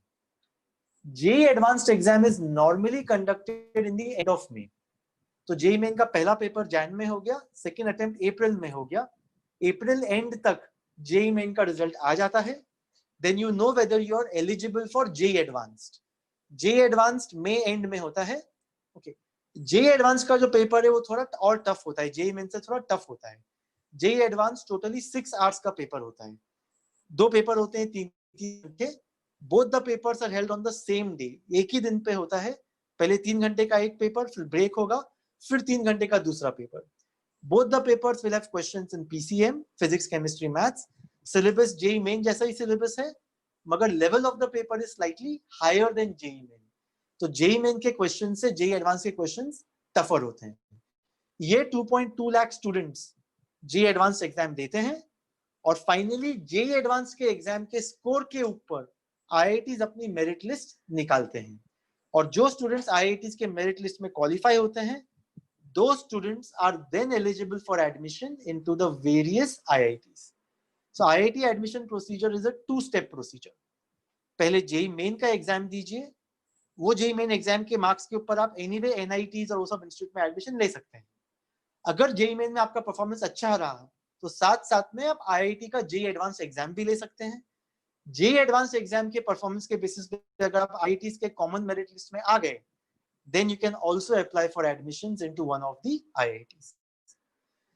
S2: JEE advanced exam is normally conducted in the end of May. तो जेईई मेन का पहला पेपर जैन में हो गया, सेकेंड अटेम्प्ट अप्रैल में हो गया। अप्रैल एंड तक जेईई मेन का रिजल्ट आ जाता है, then you know whether you are eligible for JEE advanced. JEE advanced May end में होता है। ओके, जेईई एडवांस का जो पेपर है वो थोड़ा और टफ होता है, जेईई मेन से थोड़ा टफ होता है। जेईई एडवांस टोटली 6 आवर्स का पेपर होता है। 2 पेपर होते हैं 3 घंटे। Both the papers are held on the same day, एक ही दिन पे होता है। पहले 3 घंटे का एक पेपर, फिर ब्रेक होगा, फिर 3 घंटे का दूसरा paper. Both the papers will have questions in PCM, physics, chemistry, maths. Syllabus JEE main जैसा ही सिलेबस है, मगर level of the paper is slightly higher then JEE main. तो जेईई मेन के क्वेश्चन से जेईई एडवांस के questions tougher होते हैं। ये 2.2 lakh students JEE advance exam देते हैं, और फाइनली जेईई एडवांस के एग्जाम के स्कोर के ऊपर आईआईटीज अपनी मेरिट लिस्ट निकालते हैं, और जो स्टूडेंट्स आईआईटीज के मेरिट लिस्ट में क्वालिफाई होते हैं, those students are then eligible for admission into the various IITs. So IIT admission procedure is a two step procedure. पहले जेई मेन का एग्जाम दीजिए, वो जेई मेन एग्जाम के मार्क्स के ऊपर आप एनीवे NITs और वो सब इंस्टीट्यूट में एडमिशन ले सकते हैं. अगर जेई मेन में आपका परफॉर्मेंस अच्छा रहा तो साथ साथ में आप IIT का जेई एडवांस एग्जाम भी ले सकते हैं. जेई एडवांस एग्जाम के परफॉर्मेंस के बेसिस पे अगर आप IITs के कॉमन मेरिट लिस्ट में आ गए, then you can also apply for admissions into one of the IITs.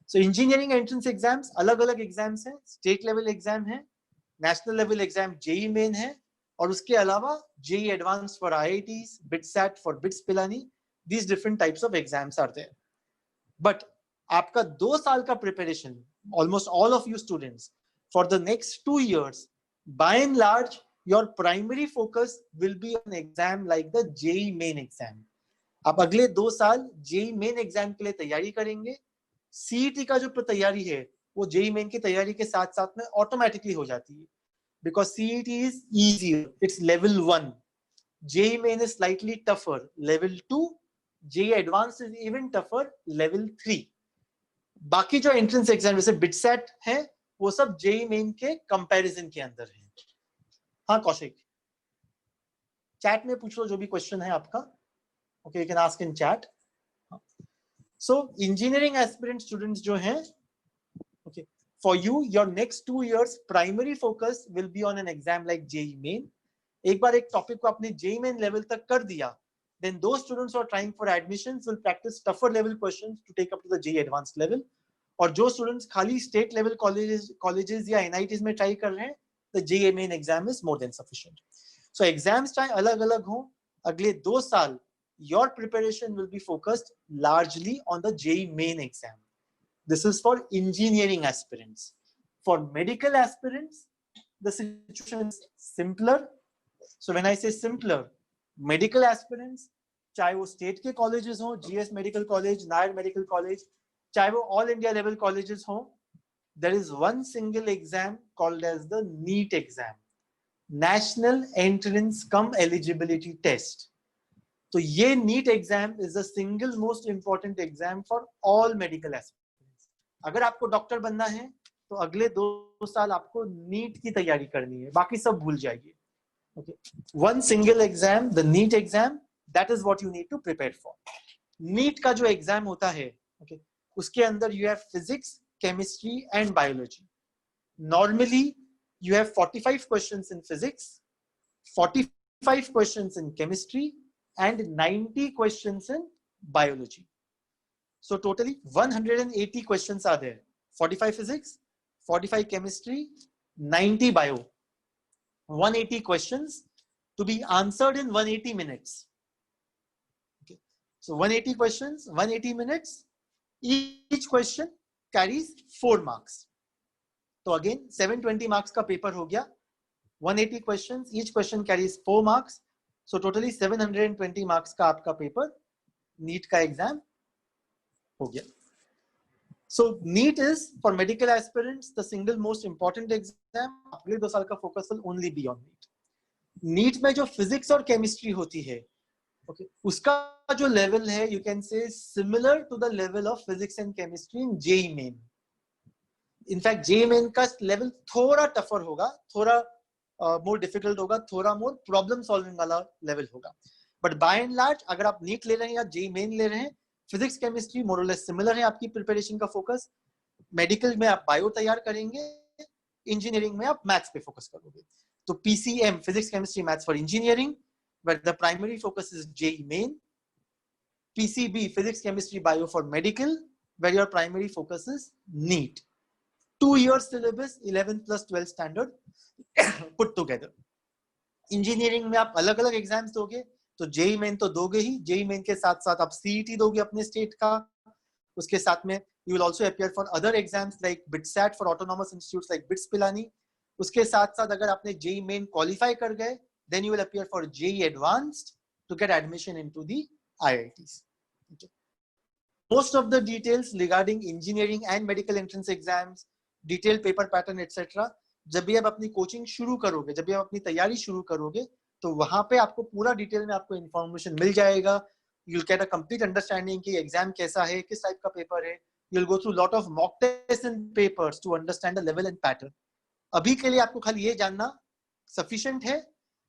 S2: So engineering entrance exams अलग-अलग एग्जाम्स हैं, स्टेट लेवल एग्जाम है, national level exam JEE main है, और उसके अलावा JEE advance for IITs, BITSAT for BITS Pilani, these different types of exams are there. But आपका 2 साल का preparation, almost all of you students, for the next 2 years, by and large, your primary focus will be on exam like the JEE main exam. आप अगले 2 साल JEE main exam के लिए तैयारी करेंगे. CET का जो तैयारी है वो JEE main की तैयारी के साथ साथ में ऑटोमेटिकली हो जाती है, because CET is easier, it's level 1. JEE main is slightly tougher, level 2. JEE advanced is even tougher, level 3. बाकी जो एंट्रेंस एग्जाम जैसे बिटसैट है वो सब जेई मेन के कंपैरिजन के अंदर है. हाँ कौशिक, चैट में पूछ लो जो भी क्वेश्चन है आपका. Okay, you can ask in chat. So engineering aspirant students जो हैं, okay, for you your next 2 years primary focus will be on an exam like JEE Main. एक बार एक टॉपिक को आपने जेई मेन लेवल तक कर दिया, then those students who are trying for admissions will practice tougher level questions to take up to the JEE advanced level. और जो students खाली state level colleges या NITs में try कर रहे हैं, the JEE main exam is more than sufficient. So exams चाहे अलग-अलग हो, अगले 2 साल your preparation will be focused largely on the JEE main exam. This is for engineering aspirants. For medical aspirants, the situation is simpler. So when I say simpler, medical aspirants चाहे वो state के colleges हो, GS medical college, Nair medical college, चाहे वो all India level colleges हो, there is one single exam called as the NEET exam, national entrance cum eligibility test. तो ये NEET exam is the single most important exam for all medical aspirants. अगर आपको doctor बनना है तो अगले 2 साल आपको नीट की तैयारी करनी है, बाकी सब भूल जाइए. Okay, one single exam, the NEET exam, that is what you need to prepare for. NEET का जो एग्जाम होता है, okay, उसके अंदर you have physics, chemistry and biology. Normally you have 45 questions in physics, 45 questions in chemistry and 90 questions in biology. So totally 180 questions are there. 45 physics, 45 chemistry, 90 bio. 180 questions to be answered in 180 minutes. Okay. So 180 questions, 180 minutes. Each question carries 4 marks. So again 720 marks का paper हो गया. 180 questions, each question carries 4 marks. So totally 720 marks का आपका paper NEET का exam हो गया. So NEET is for medical aspirants the single most important exam. अगले 2 साल का focus will only be on NEET. NEET में जो physics और chemistry होती है, okay, उसका जो level है, you can say similar to the level of physics and chemistry in JEE main. In fact, JEE main का level थोड़ा tougher होगा, थोड़ा more difficult होगा, थोड़ा more problem solving वाला level होगा. But by and large, अगर आप NEET ले रहे हैं या JEE main ले रहे हैं, फिजिक्स केमिस्ट्री मोर और लेस सिमिलर है आपकी प्रिपरेशन का फोकस. मेडिकल में आप बायो तैयार करेंगे, इंजीनियरिंग में आप मैथ्स पे फोकस करोगे. तो PCM physics chemistry maths for engineering, where the primary focus is JEE Main. PCB physics chemistry bio for medical, where your primary focus is NEET. 2 years syllabus, 11 plus 12 standard put together. Engineering में आप अलग-अलग exams दोगे, तो JEE main तो दोगे ही, JEE main के साथ साथ आप CET दोगे अपने स्टेट का. उसके साथ में you will also appear for other exams like BITSAT for autonomous institutes like BITS Pilani. उसके साथ साथ अगर आपने JEE main qualify कर गए, then you will appear for JEE advanced to get admission into the IITs. Okay. Most of the details regarding engineering and medical entrance exams, detailed paper pattern etc. जब भी आप अपनी coaching शुरू करोगे, जब भी आप अपनी तैयारी शुरू करोगे, तो वहां पे आपको पूरा डिटेल में आपको इन्फॉर्मेशन मिल जाएगा. You'll get a complete understanding कि एग्जाम कैसा है, किस टाइप का पेपर है. You'll go through lot of mock tests and papers to understand the level and pattern. अभी के लिए आपको खाली ये जानना सफिशिएंट है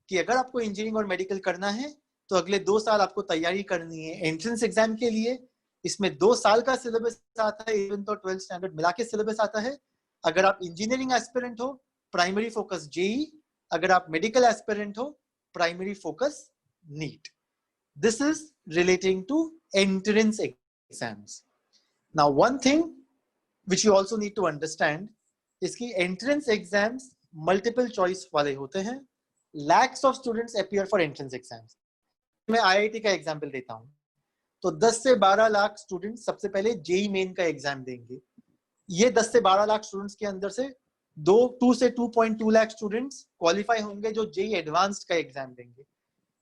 S2: कि अगर आपको इंजीनियरिंग और मेडिकल करना है तो अगले 2 साल आपको तैयारी करनी है एंट्रेंस एग्जाम के लिए। इसमें 2 साल का सिलेबस आता है, 11th और 12th स्टैंडर्ड मिला के सिलेबस आता है। अगर आप इंजीनियरिंग एस्पिरेंट हो, प्राइमरी फोकस जेई, अगर आप मेडिकल एस्पिरेंट हो, primary focus NEET. This is relating to entrance exams. Now, one thing which you also need to understand is कि entrance exams multiple choice वाले होते हैं। Lakhs of students appear for entrance exams. मैं IIT का example देता हूँ, तो 10 से 12 लाख स्टूडेंट सबसे पहले जेई मेन का एग्जाम देंगे। ये 10 से 12 लाख स्टूडेंट्स के अंदर से 2 से 2.2 लाख स्टूडेंट्स क्वालिफाई होंगे जो जेई एडवांस्ड का एग्जाम देंगे।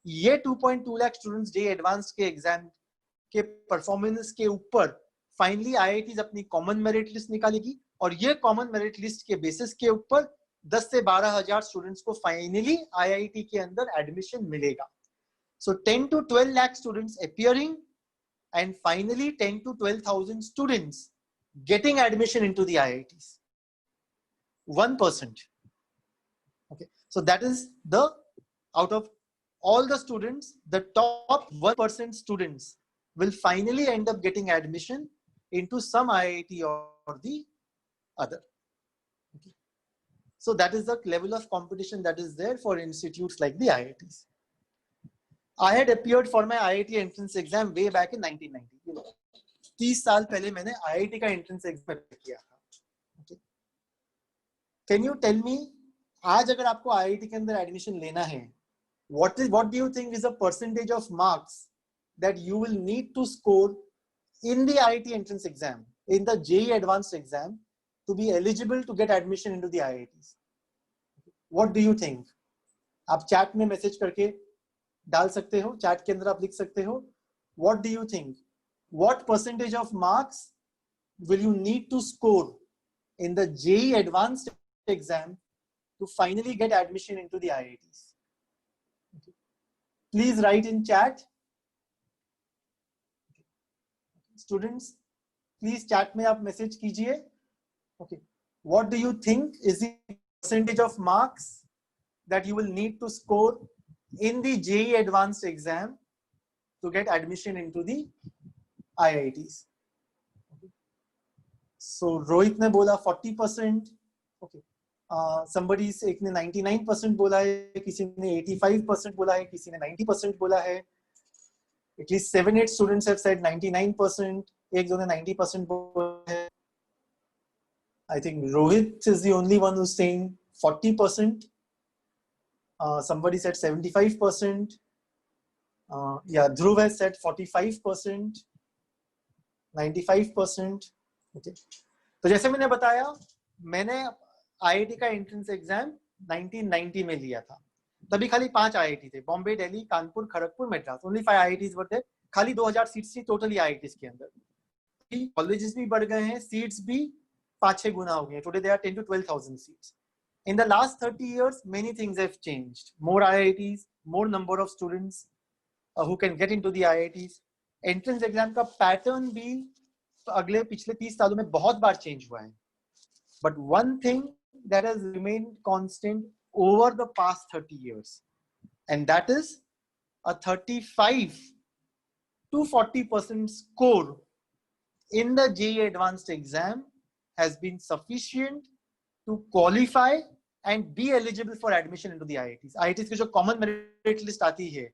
S2: ये 2.2 लाख स्टूडेंट्स जेई एडवांस्ड के एग्जाम के परफॉर्मेंस के ऊपर फाइनली आईआईटीज अपनी कॉमन मेरिट लिस्ट निकालेगी और ये कॉमन मेरिट लिस्ट के बेसिस के ऊपर 10 से 12,000 स्टूडेंट्स को फाइनली आईआईटी के अंदर एडमिशन मिलेगा। सो 10 to 12 lakh students appearing and finally 10 to 12,000 students getting admission into the IITs. 1%. Okay, so that is the out of all the students, the top 1% students will finally end up getting admission into some IIT or the other. Okay. So that is the level of competition that is there for institutes like the IITs. I had appeared for my IIT entrance exam way back in 1990. You know, 30 साल पहले मैंने IIT का entrance exam किया था. Okay. Can you tell me, आज अगर आपको IIT के अंदर admission लेना है, what do you think is the percentage of marks that you will need to score in the IIT entrance exam, in the JEE advanced exam, to be eligible to get admission into the IITs? What do you think? आप chat में message करके डाल सकते हो, chat के अंदर आप लिख सकते हो. What do you think? What percentage of marks will you need to score in the JEE advanced exam to finally get admission into the IITs? Okay. Please write in chat. Students, please chat में आप message कीजिए. Okay. What do you think is the percentage of marks that you will need to score in the JEE advanced exam to get admission into the IITs? Okay. So Rohit ने बोला 40%. Okay. Somebody एक ने 99% बोला है, किसी ने 85% बोला है, किसी ने 90% बोला है. At least 7-8 students have said 99%. एक दो ने 90% बोला है. I think Rohit is the only one who's saying 40%. Somebody said 75%. Yeah, Dhruv has said 45%, 95%. Okay. तो जैसे मैंने बताया, मैंने IIT का एंट्रेंस एग्जाम 1990 में लिया था. तभी खाली 5 IIT थे, Bombay, Delhi, Kanpur, Kharagpur, Madras. Only 5 IITs were there. खाली 2000 सीट्स थी टोटली IITs के अंदर. कॉलेजेस भी बढ़ गए हैं, सीट्स भी 5-6 गुना हो गए. Today there are 10 to 12,000 seats. In the last 30 years, many things have changed. More IITs, more number of students who can get into the IITs. Entrance exam का pattern भी अगले पिछले 30 सालों में बहुत बार change हुआ है. But one thing that has remained constant over the past 30 years, and that is a 35 to 40% score in the JEE advanced exam has been sufficient to qualify and be eligible for admission into the IITs. IITs की जो common merit list आती है,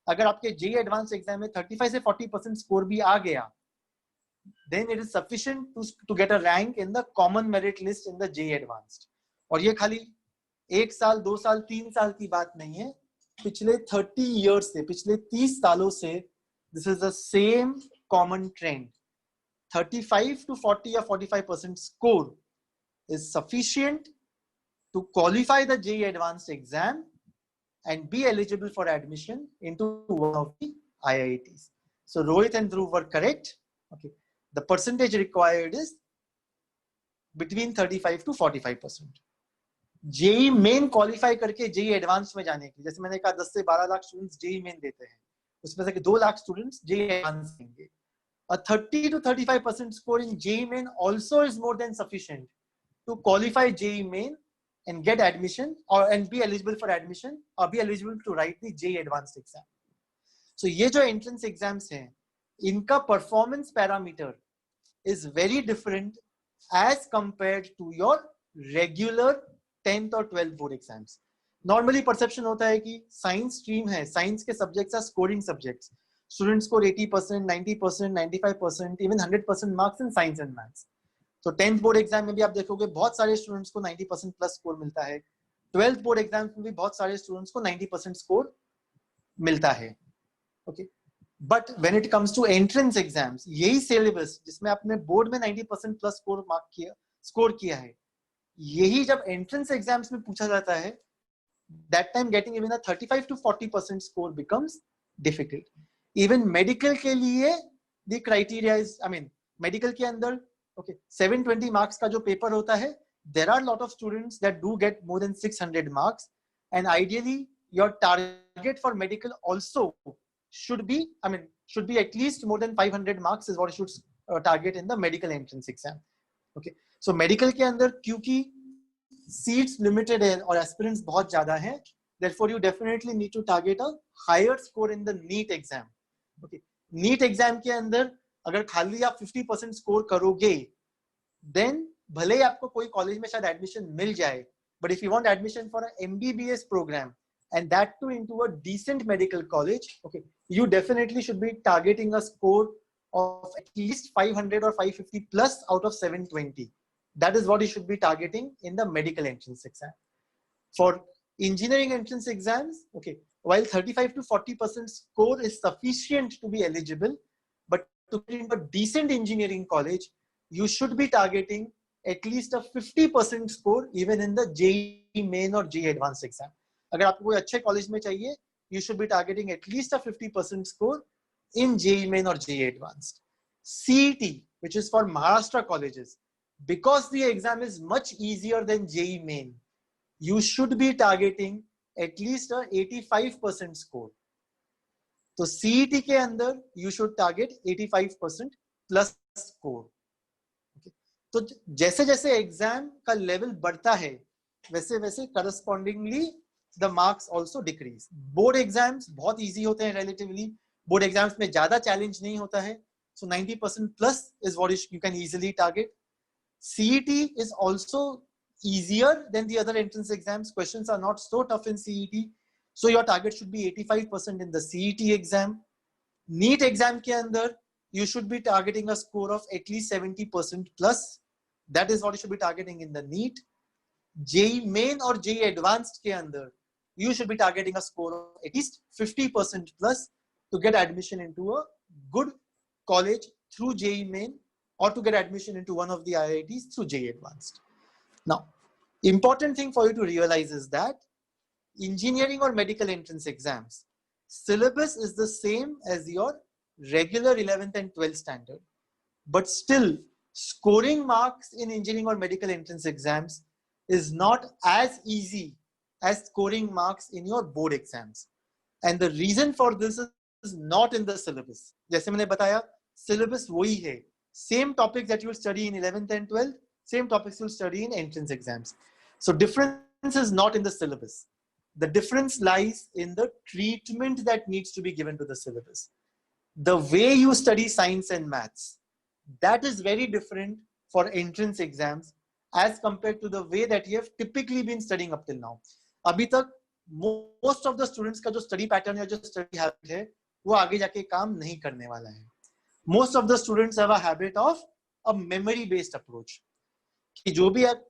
S2: अगर आपके JEE advanced exam में 35 से 40% score भी आ गया, then it is sufficient to get a rank in the common merit list in the JEE advanced. और ये खाली 1 साल, 2 साल, 3 साल की बात नहीं है. पिछले 30 years से, पिछले 30 सालों से this is the same common trend. 35 to 40 or 45% score is sufficient to qualify the JEE advanced exam and be eligible for admission into one of the IITs. So Rohit and Dhruv were correct. Okay. The percentage required is between 35 to 45%. JEE main qualify करके JEE advanced में जाने की, जैसे मैंने कहा 10 से 12 lakh students JEE main देते हैं, उसमें से 2 लाख students JEE advanced देंगे. A 30 to 35% score in JEE main also is more than sufficient to qualify JEE main and get admission and be eligible for admission or be eligible to write the JEE Advanced exam. So ये जो entrance exams हैं, इनका performance parameter is very different as compared to your regular 10th or 12th board exams. Normally perception होता है कि science stream है, science के subjects are scoring subjects. Students score 80%, 90%, 95%, even 100% marks in science and maths. तो 10th board exam में भी आप देखोगे बहुत सारे स्टूडेंट्स को 90% प्लस स्कोर मिलता है. 12th बोर्ड एग्जाम में भी बहुत सारे स्टूडेंट्स को 90% स्कोर मिलता है. Okay, but when it comes to entrance exams, यही सिलेबस जिसमें आपने बोर्ड में 90% प्लस स्कोर किया है, यही जब एंट्रेंस एग्जाम्स में पूछा जाता है, that time getting even a 35 to 40% score becomes difficult. Even medical के लिए the criteria is, I mean, medical के अंदर okay 720 marks का जो पेपर होता है, there are a lot of students that do get more than 600 marks, and ideally your target for medical also should be, I mean, should be at least more than 500 marks is what you should target in the medical entrance exam. Okay, so medical के अंदर क्योंकि seats limited है और aspirants बहुत ज़्यादा हैं, therefore you definitely need to target a higher score in the NEET exam. Okay, NEET exam के अंदर अगर खाली आप 50% स्कोर करोगे, then भले ही आपको कोई कॉलेज में शायद एडमिशन मिल जाए, but if you want admission for an MBBS program and that too into a decent medical college, okay, you definitely should be targeting a score of at least 500 or 550 plus out of 720. That is what you should be targeting in the medical entrance exam. For engineering entrance exams, okay, while 35 to 40% score is sufficient to be eligible, but to get into a decent engineering college, you should be targeting at least a 50% score even in the JEE main or JEE advanced exam. अगर आपको कोई अच्छे college में चाहिए, you should be targeting at least a 50% score in JEE main or JEE advanced. CET, which is for Maharashtra colleges, because the exam is much easier than JEE main, you should be targeting at least a 85% score. तो CET के अंदर you should target 85% plus score. Okay. तो जैसे जैसे exam का level बढ़ता है, वैसे वैसे correspondingly the marks also decrease. Board exams बहुत इजी होते हैं relatively. बोर्ड एग्जाम्स में ज्यादा चैलेंज नहीं होता है. So 90% plus is what you can easily target. CET is also easier than the other entrance exams. Questions are not so tough in CET. So your target should be 85% in the CET exam. NEET exam के अंदर you should be targeting a score of at least 70% plus. That is what you should be targeting in the NEET. JEE main or JEE advanced के अंदर you should be targeting a score of at least 50% plus to get admission into a good college through JEE main or to get admission into one of the IITs through JEE advanced. Now, important thing for you to realize is that engineering or medical entrance exams, syllabus is the same as your regular 11th and 12th standard, but still scoring marks in engineering or medical entrance exams is not as easy as scoring marks in your board exams. And the reason for this is not in the syllabus. जैसे मैंने बताया, syllabus वही है. Same topics that you will study in 11th and 12th, same topics you'll study in entrance exams. So difference is not in the syllabus. The difference lies in the treatment that needs to be given to the syllabus. The way you study science and maths, that is very different for entrance exams as compared to the way that you have typically been studying up till now. अभी तक most of the students का जो study pattern या जो study habit है, वो आगे जाके काम नहीं करने वाला है. Most of the students have a habit of a memory based approach. कि जो भी आप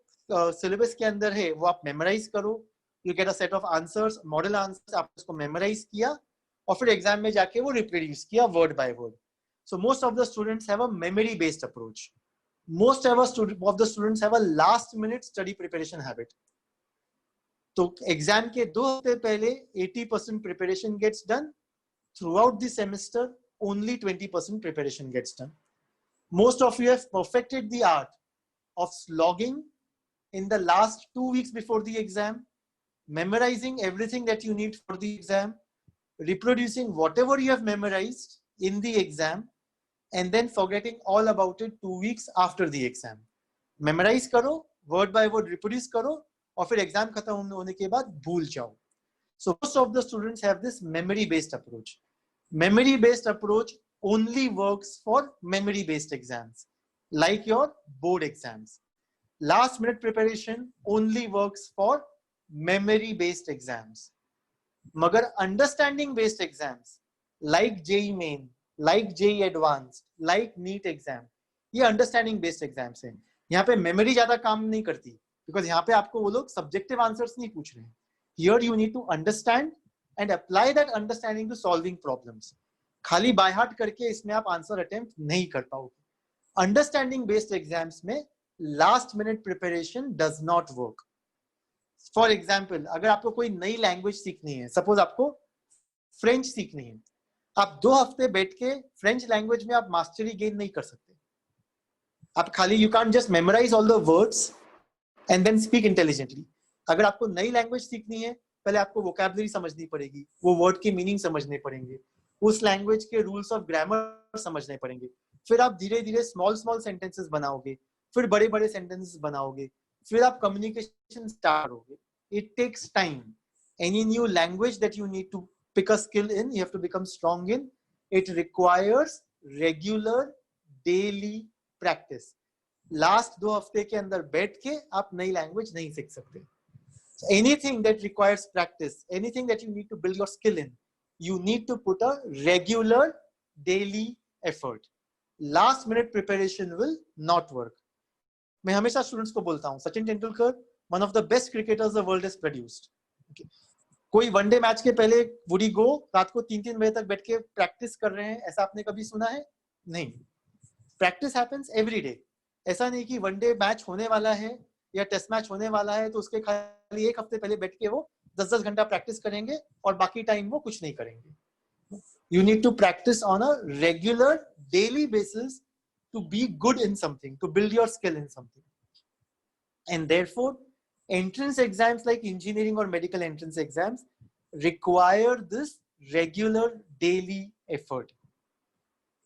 S2: syllabus के अंदर है वो आप memorize करो, you get a set of answers, model answers, आप उसको memorize किया और फिर exam में जाके वो reproduce किया word by word. So most of the students have a memory based approach. Most of the students have a last minute study preparation habit. तो exam के 2 हफ्ते पहले 80% preparation gets done. Throughout the semester, only 20% preparation gets done. Most of you have perfected the art of slogging in the last 2 weeks before the exam, memorizing everything that you need for the exam, reproducing whatever you have memorized in the exam, and then forgetting all about it 2 weeks after the exam. Memorize karo, word by word reproduce karo, और फिर exam खत्म होने के बाद भूल जाओ. So most of the students have this memory based approach. Memory based approach only works for memory based exams, like your board exams. Last minute preparation only works for memory based exams. मगर understanding based exams like JEE Main, like JEE Advanced, like NEET exam, ये understanding based exams हैं. यहाँ पे memory ज्यादा काम नहीं करती, because यहाँ पे आपको वो लोग subjective answers नहीं पूछ रहे हैं. Here you need to understand and apply that understanding to solving problems. खाली by heart करके इसमें आप answer attempt नहीं कर पाओगे. Understanding based exams में last minute preparation does not work. For example, अगर आपको कोई नई लैंग्वेज सीखनी है, सपोज आपको फ्रेंच सीखनी है, आप 2 हफ्ते बैठ के फ्रेंच लैंग्वेज में आप मास्टरी गेन नहीं कर सकते. आप खाली you can just memorise all the words and then speak intelligently. अगर आपको नई लैंग्वेज सीखनी है, पहले आपको वोकैबुलरी समझनी पड़ेगी, वो वर्ड की मीनिंग समझने पड़ेंगे, उस लैंग्वेज के रूल्स ऑफ ग्रामर समझने पड़ेंगे. फिर आप धीरे धीरे स्मॉल स्मॉल सेंटेंसेस बनाओगे, फिर बड़े बड़े सेंटेंसेस बनाओगे, फिर आप कम्युनिकेशन स्टार्ट करोगे. It takes time. Any new language that you need to pick a skill in, you have to become strong in. It requires regular daily practice. Last 2 हफ्ते के अंदर बैठ के आप नई लैंग्वेज नहीं सीख सकते. So anything that requires practice, anything that you need to build your skill in, you need to put a regular daily effort. Last minute preparation will not work. मैं हमेशा स्टूडेंट्स को बोलता हूँ, Sachin Tendulkar one of the best cricketers the world has produced. Okay. कोई one day match के पहले would he go रात को 3-3 बजे तक बैठ के प्रैक्टिस कर रहे हैं, ऐसा आपने कभी सुना है? नहीं. Practice happens every day. ऐसा नहीं कि वनडे मैच होने वाला है या टेस्ट मैच होने वाला है तो उसके खाली 1 हफ्ते पहले बैठ के वो 10-10 घंटा प्रैक्टिस करेंगे और बाकी टाइम वो कुछ नहीं करेंगे. You need to practice on a regular daily basis to be good in something, to build your skill in something. And therefore entrance exams like engineering or medical entrance exams require this regular daily effort.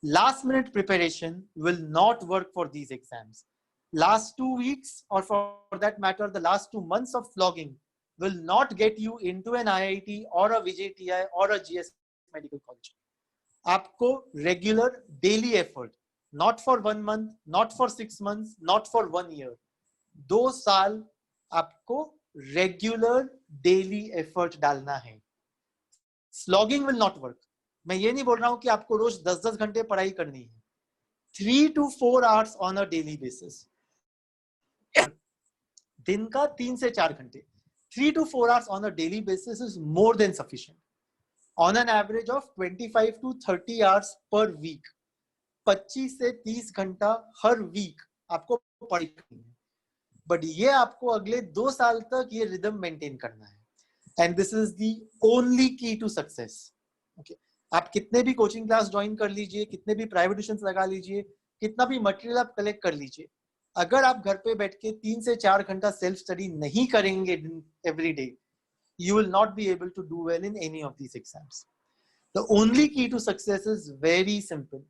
S2: Last minute preparation will not work for these exams. Last 2 weeks, or for that matter, the last 2 months of flogging will not get you into an IIT or a VJTI or a GS medical college. आपको regular daily effort, not for 1 month, not for 6 months, not for 1 year. 2 साल आपको regular daily effort डालना है. Slogging will not work. मैं ये नहीं बोल रहा हूं कि आपको रोज 10-10 घंटे पढ़ाई करनी है. 3 to 4 hours on a daily basis. दिन का 3 से 4 घंटे. 3 to 4 hours on a daily basis is more than sufficient. On an average of 25 to 30 hours per week. 25 से 30 घंटा हर वीक आपको पढ़ाई करनी है. बट ये आपको अगले 2 साल तक ये रिदम मेंटेन करना है. And this is the only की टू सक्सेस. ओके, आप कितने भी कोचिंग क्लास ज्वाइन कर लीजिए, कितने भी प्राइवेट ट्यूशंस लगा लीजिए, कितना भी मटेरियल आप कलेक्ट कर लीजिए, अगर आप घर पे बैठ के 3 से 4 घंटा सेल्फ स्टडी नहीं करेंगे every day, you will not be able to do well in any of these exams. The only key to success is very simple.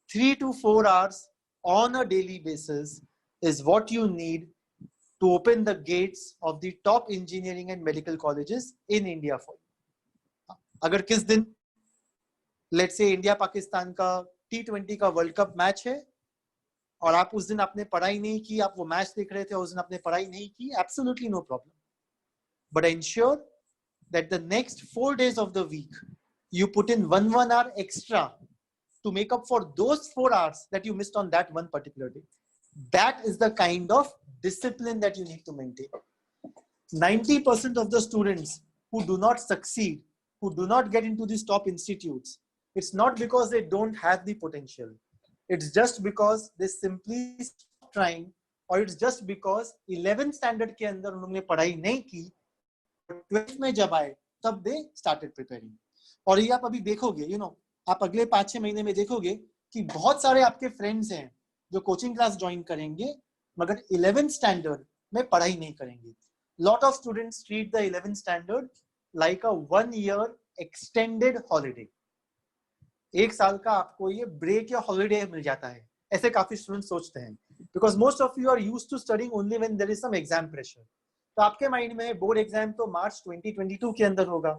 S2: 3 to 4 hours on a daily basis is what you need to open the gates of the top engineering and medical colleges in India for you. अगर किस दिन let's say India Pakistan का T20 का world cup match है और आप उस दिन आपने पढ़ाई नहीं की, आप वो मैच देख रहे थे, उस दिन आपने पढ़ाई नहीं की, absolutely no problem. But ensure that the next 4 days of the week you put in 1 hour extra to make up for those 4 hours that you missed on that one particular day. That is the kind of discipline that you need to maintain. 90% of the students who do not succeed, who do not get into these top institutes, it's not because they don't have the potential. It's just because they simply stop trying, or it's just because 11th standard के अंदर उन्होंने पढ़ाई नहीं की, 12th में जब आए तब they started preparing. और ये आप अभी देखोगे, आप अगले 5-6 महीने में देखोगे कि बहुत सारे आपके फ्रेंड्स हैं जो कोचिंग क्लास ज्वाइन करेंगे मगर 11th स्टैंडर्ड में पढ़ाई नहीं करेंगे. Lot of students treat the 11th standard like a 1 year extended holiday. 1 साल का आपको ये ब्रेक या हॉलिडे मिल जाता है, ऐसे काफी स्टूडेंट्स सोचते हैं. Because most of you are used to studying only when there is some exam pressure. तो आपके माइंड में है बोर्ड एग्जाम तो मार्च 2022 के अंदर होगा,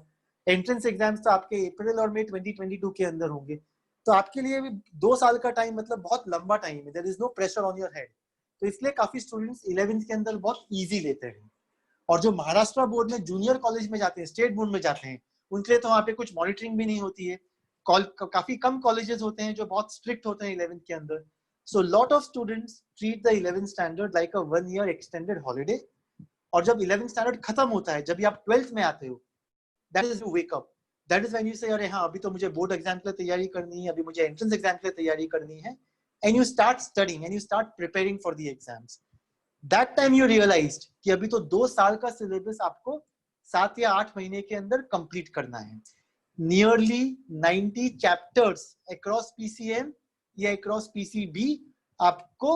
S2: एंट्रेंस एग्जाम्स तो आपके अप्रैल और मई 2022 के अंदर होंगे। तो आपके लिए भी 2 साल का टाइम मतलब बहुत लंबा टाइम है, there is no pressure on your head. तो इसलिए काफी स्टूडेंट्स 11th के अंदर बहुत इजी लेते हैं। और जो महाराष्ट्र बोर्ड में जूनियर कॉलेज में जाते हैं, स्टेट बोर्ड में जाते हैं, उनके लिए तो वहाँ पे कुछ मॉनिटरिंग भी नहीं होती है। काफी कम कॉलेजेस होते हैं जो बहुत स्ट्रिक्ट होते हैं 11th के अंदर। So lot of students treat the 11th standard like a 1 year extended holiday. और जब 11th स्टैंडर्ड खत्म होता है, जब आप 12th में आते हो, that is you wake up, that is when you से अरे हाँ अभी तो मुझे बोर्ड एग्जाम के लिए तैयारी करनी है, अभी मुझे एंट्रेंस एग्जाम के लिए तैयारी करनी है, and you start studying and you start preparing for the exams. That time you realised कि अभी तो 2 साल का सिलेबस आपको 7 या 8 महीने के अंदर कंप्लीट करना है। नियरली 90 चैप्टर्स अक्रॉस पीसीएम या अक्रॉस पीसीबी आपको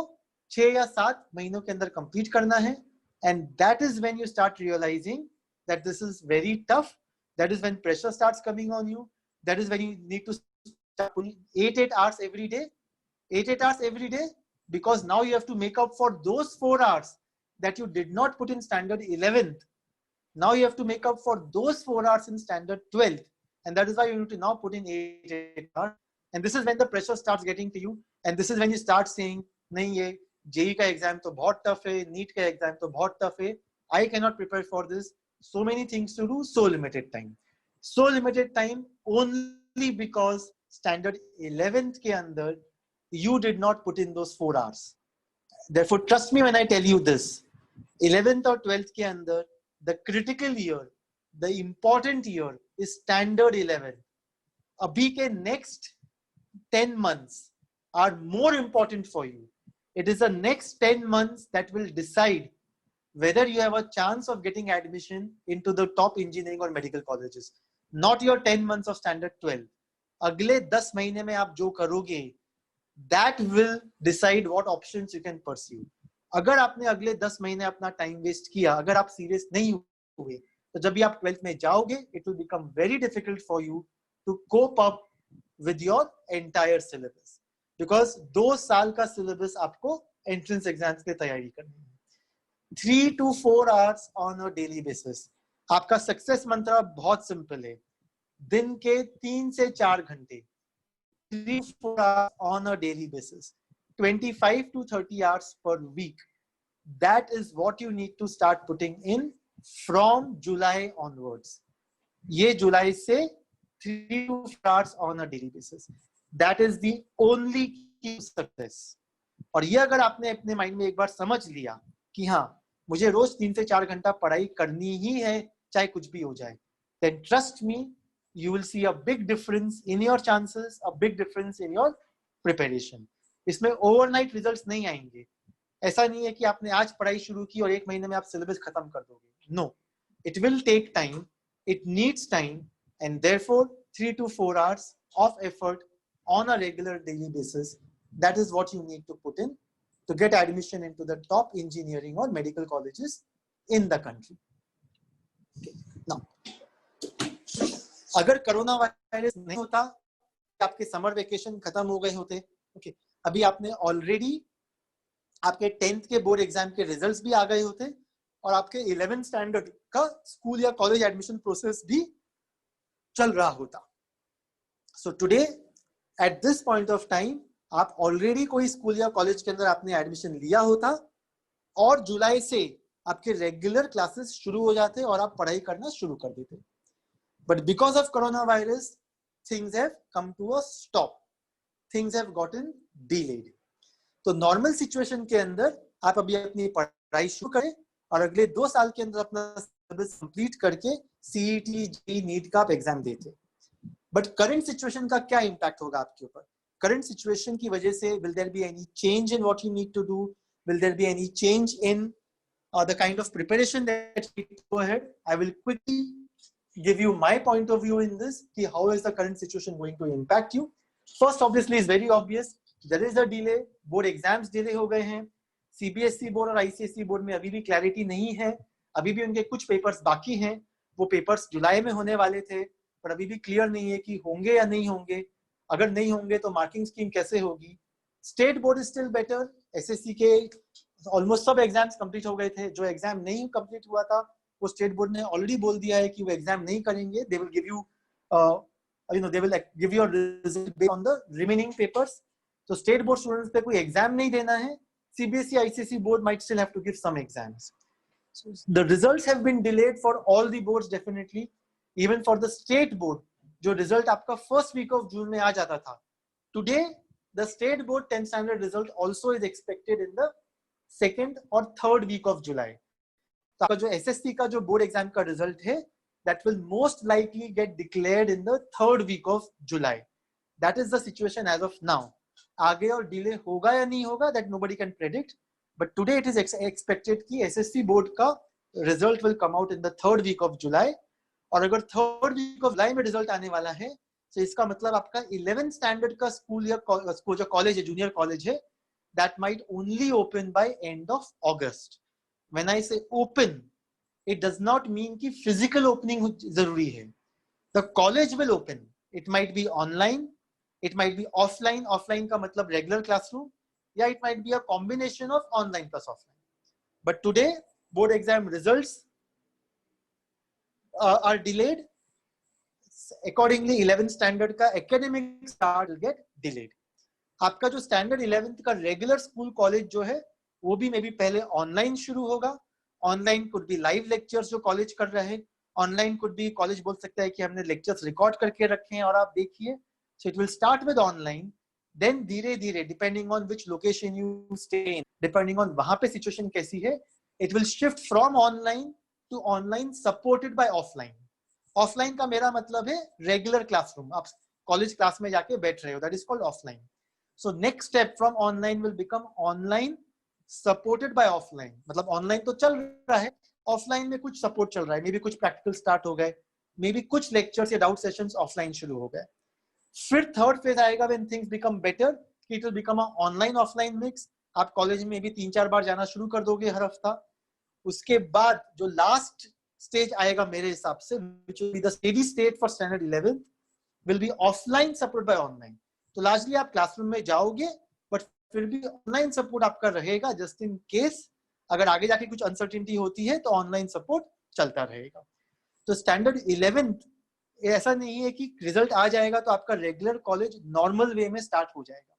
S2: 6 या 7 महीनों के अंदर कंप्लीट करना है। And that is when you start realising that this is very tough. That is when pressure starts coming on you. That is when you need to start putting 8 hours every day. 8 hours every day, because now you have to make up for those 4 hours that you did not put in standard 11th. Now you have to make up for those 4 hours in standard 12th. And that is why you need to now put in 8 hours. And this is when the pressure starts getting to you. And this is when you start saying, nahi ye JEE ka exam to bahut tough hai, NEET ka exam to bahut tough hai, I cannot prepare for this. So many things to do, so limited time. So limited time only because standard 11th ke andar you did not put in those 4 hours. Therefore, trust me when I tell you this, 11th or 12th ke andar, the critical year, the important year is standard 11. Abhi ke next 10 months are more important for you. It is the next 10 months that will decide whether you have a chance of getting admission into the top engineering or medical colleges, not your 10 months of standard 12. अगले 10 महीने में आप जो करोगे, that will decide what options you can pursue. अगर आपने अगले 10 महीने अपना टाइम वेस्ट किया, अगर आप सीरियस नहीं हुए, तो जब भी आप 12th में जाओगे, it will become very difficult for you to cope up with your entire syllabus, because 2 साल का syllabus आपको entrance exams की तैयारी करनी है। 3 to 4 hours on a daily basis. आपका सक्सेस मंत्र बहुत सिंपल है, दिन के 3 से 4 घंटे, 3 to 4 hours on a daily basis, 25 to 30 hours per week. That is what you need to start putting in from July onwards. ये जुलाई से 3 to 4 hours on a daily basis. That is the only key to success. और ये अगर आपने अपने mind में एक बार समझ लिया कि हाँ मुझे रोज 3 से 4 घंटा पढ़ाई करनी ही है, चाहे कुछ भी हो जाए, then trust me, you will see a big difference in your chances, a big difference in your preparation. इसमें ओवरनाइट रिजल्ट्स नहीं आएंगे। ऐसा नहीं है कि आपने आज पढ़ाई शुरू की और 1 महीने में आप सिलेबस खत्म कर दोगे। No, it will take time, it needs time, and therefore 3 to 4 hours of effort on a regular daily basis, that is what you need to put in to get admission into the top engineering or medical colleges in the country. Okay. Now, अगर corona virus नहीं होता, आपके summer vacation खत्म हो गए होते, okay, अभी आपने ऑलरेडी आपके 10th के बोर्ड एग्जाम के रिजल्ट्स भी आ गए होते और आपके 11th स्टैंडर्ड का स्कूल या कॉलेज एडमिशन प्रोसेस भी चल रहा होता। So today at this point of time आप ऑलरेडी कोई स्कूल या कॉलेज के अंदर आपने एडमिशन लिया होता और जुलाई से आपके रेगुलर क्लासेस शुरू हो जाते और आप पढ़ाई करना शुरू कर देते। But because of corona virus things have come to a stop, things have gotten delayed. तो नॉर्मल सिचुएशन के अंदर आप अभी अपनी पढ़ाई शुरू करें और अगले 2 साल के अंदर अपना सिलेबस कंप्लीट करके सीईटी, जेईई, नीट का आप एग्जाम देते। बट करंट सिचुएशन का क्या इम्पैक्ट होगा आपके ऊपर? करंट सिचुएशन की वजह से will there be any change in what you need to do? Will there be any change in the kind of preparation that you need to go ahead? I will quickly give you my point of view in this. How is the current situation going to impact you? First, obviously, is very obvious. There is a delay. Board exams delay हो गए हैं। CBSE board और ICSE board में अभी भी clarity नहीं है, अभी भी उनके कुछ पेपर्स बाकी हैं। वो पेपर्स जुलाई में होने वाले थे, पर अभी भी क्लियर नहीं है कि होंगे या नहीं होंगे। अगर नहीं होंगे तो मार्किंग स्कीम कैसे होगी? State board is still better, SSC के ऑलमोस्ट सब एग्जाम्स कंप्लीट हो गए थे. जो एग्जाम नहीं कंप्लीट हुआ था वो स्टेट बोर्ड ने ऑलरेडी बोल दिया है कि वो एग्जाम नहीं करेंगे. They will give you they will give you a result based on the remaining papers. So state board students पे कोई एग्जाम नहीं देना है. CBSE ICSE board might still have to give some exams. So the results have been delayed for all the boards definitely. Even for the state board, जो result आपका first week of June में आ जाता था. Today the state board 10th standard result also is expected in the second or third week of July. तो आपका जो SSC का जो board exam का result है, that will most likely get declared in the third week of July. That is the situation as of now. आगे और delay होगा या नहीं होगा, that nobody can predict. But today it is expected कि SSC board का result will come out in the third week of July. और अगर third week of July में result आने वाला है, तो इसका मतलब आपका 11th standard का school या जो college है, junior college है, that might only open by end of August. When I say open, it does not mean कि physical opening जरूरी है. The college will open. It might be online, it might be offline. Offline का मतलब regular classroom, या it might be a combination of online plus offline. But today board exam results are delayed. Accordingly 11th standard का academic start will get delayed. आपका जो standard 11th का regular school college जो है वो भी maybe पहले online शुरू होगा. Online could be live lectures जो college कर रहे हैं. Online could be college बोल सकता है कि हमने lectures record करके रखे हैं और आप देखिए. So it will start with online. Then धीरे धीरे depending on which location you stay in, depending on वहाँ पे situation कैसी है, it will shift from online to online supported by offline. Offline का मेरा मतलब है regular classroom. आप college class में जाके बैठ रहे हो. That is called offline. So next step from online will become online supported by offline. मतलब online तो चल रहा है, offline में कुछ support चल रहा है. Maybe कुछ practical start हो गए, maybe कुछ lectures या doubt sessions offline शुरू हो गए. फिर थर्ड फेज आएगा when things become better, it will become a online offline mix. आप कॉलेज में भी 3-4 बार जाना शुरू कर दोगे हर हफ्ता. उसके बाद जो लास्ट स्टेज आएगा मेरे हिसाब से, which will be the steady state for standard 11th, will be offline support by online. तो लार्जली आप क्लासरूम में जाओगे, बट फिर भी ऑनलाइन सपोर्ट आपका रहेगा जस्ट इन केस अगर आगे जाके कुछ अनसर्टेनिटी होती है तो ऑनलाइन सपोर्ट चलता रहेगा. तो स्टैंडर्ड 11th ऐसा नहीं है कि रिजल्ट आ जाएगा तो आपका रेगुलर कॉलेज नॉर्मल वे में स्टार्ट हो जाएगा.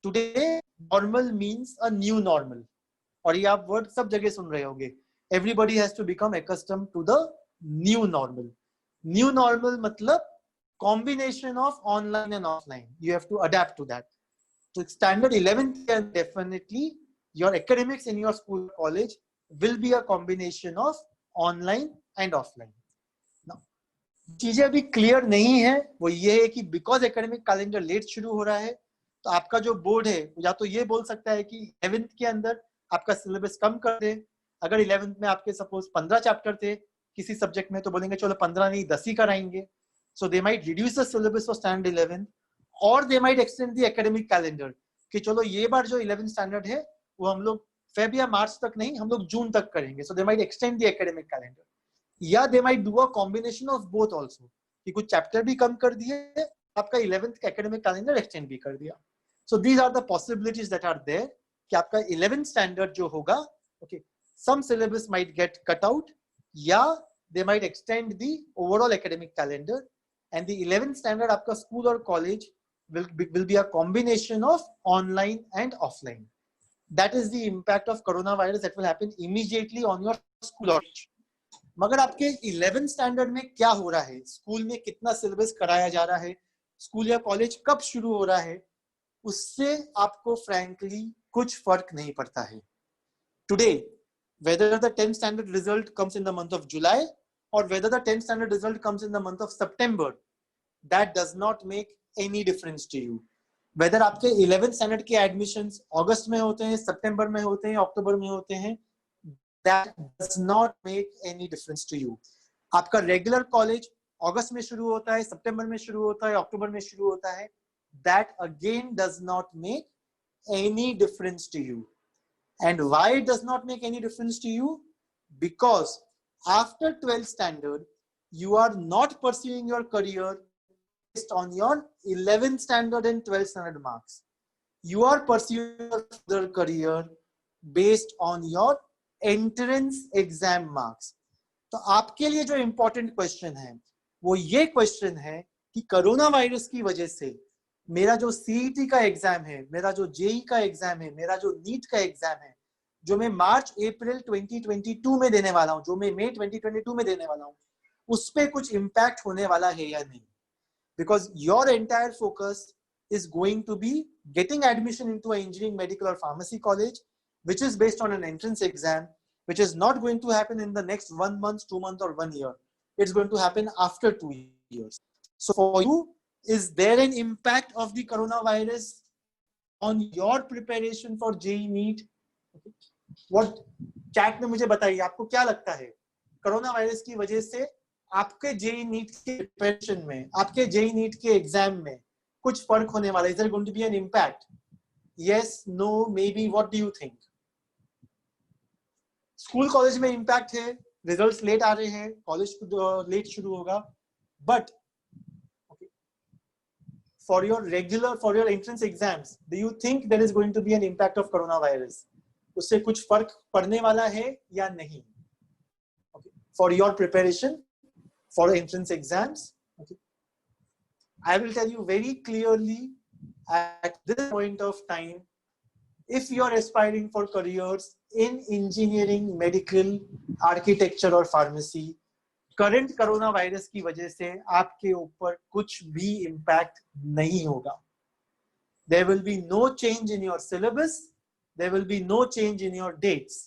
S2: Today normal means a new normal, और ये आप वर्ड सब जगह सुन रहे होंगे. Everybody has to become accustomed to the new normal. New normal मतलब combination of online and offline. You have to adapt to that. So standard 11th can definitely your academics in your school college will be a combination of online and offline. चीजें अभी clear नहीं है, वो ये है कि because academic calendar late शुरू हो रहा है तो आपका जो बोर्ड है या तो ये बोल सकता है कि 11th के अंदर आपका सिलेबस कम कर दे. अगर 11th में आपके सपोज 15 चैप्टर थे किसी सब्जेक्ट में तो बोलेंगे चलो 15 नहीं 10 ही कराएंगे. So they might reduce the syllabus for standard 11, or they might extend the academic calendar. कि चलो ये बार जो 11th standard है वो हम लोग फेब या मार्च तक नहीं, हम लोग जून तक करेंगे. So they might extend the academic calendar. या they might do a combination of both also. कि कुछ चैप्टर भी कम कर दिए, आपका 11th का academic calendar extend भी कर दिया. So these are the possibilities that are there. कि आपका 11th standard जो होगा, okay, some syllabus might get cut out, या they might extend the overall academic calendar. And the 11th standard आपका school or college will be a combination of online and offline. That is the impact of coronavirus that will happen immediately on your school or college. मगर आपके 11th standard में क्या हो रहा है, school में कितना सिलेबस कराया जा रहा है, स्कूल या कॉलेज कब शुरू हो रहा है, उससे आपको frankly कुछ फर्क नहीं पड़ता है. Today, whether the 10th standard result comes in the month of July or whether the 10th standard result comes in the month of September, that does not make any difference to you. Whether आपके 11th standard के admissions अगस्त में होते हैं, सितंबर में होते हैं, अक्टूबर में होते हैं, that does not make any difference to you. आपका regular college अगस्त में शुरू होता है, सितंबर में शुरू होता है, अक्टूबर में शुरू होता है, that again does not make any difference to you. And why it does not make any difference to you? Because after 12th standard, you are not pursuing your career based on your 11th standard and 12th standard marks. You are pursuing your further career based on your entrance exam marks. तो आपके लिए जो important question है वो ये question है कि corona virus की वजह से मेरा जो सीईटी का एग्जाम है, मेरा जो जेई का एग्जाम है, मेरा जो नीट का एग्जाम है, जो मैं मार्च अप्रैल 2022 में देने वाला हूं, जो मैं मई 2022 में देने वाला हूं, उस पे कुछ इम्पैक्ट होने वाला है या नहीं. Because your entire focus is going to be getting admission into an engineering, medical or pharmacy college, which is based on an entrance exam, which is not going to happen in the next 1 month, 2 months or 1 year. It's going to happen after 2 years. So for you, is there an impact of the coronavirus on your preparation for JEE NEET? What chat में मुझे बताइए, आपको क्या लगता है corona virus की वजह से आपके JEE NEET के प्रिपरेशन में, आपके JEE NEET के एग्जाम में कुछ फर्क होने वाला है? Is there going to be an impact? Yes, no, maybe. What do you think? School college में इम्पैक्ट है, रिजल्ट्स लेट आ रहे हैं, कॉलेज लेट शुरू होगा, but for your entrance exams, do you think there is going to be an impact of coronavirus? उससे कुछ फर्क पड़ने वाला है या नहीं? For your preparation for entrance exams, I will tell you very clearly at this point of time, if you are aspiring for careers in engineering, medical, architecture or pharmacy, current corona virus की वजह से आपके ऊपर कुछ भी impact नहीं होगा. There will be no change in your syllabus. There will be no change in your dates.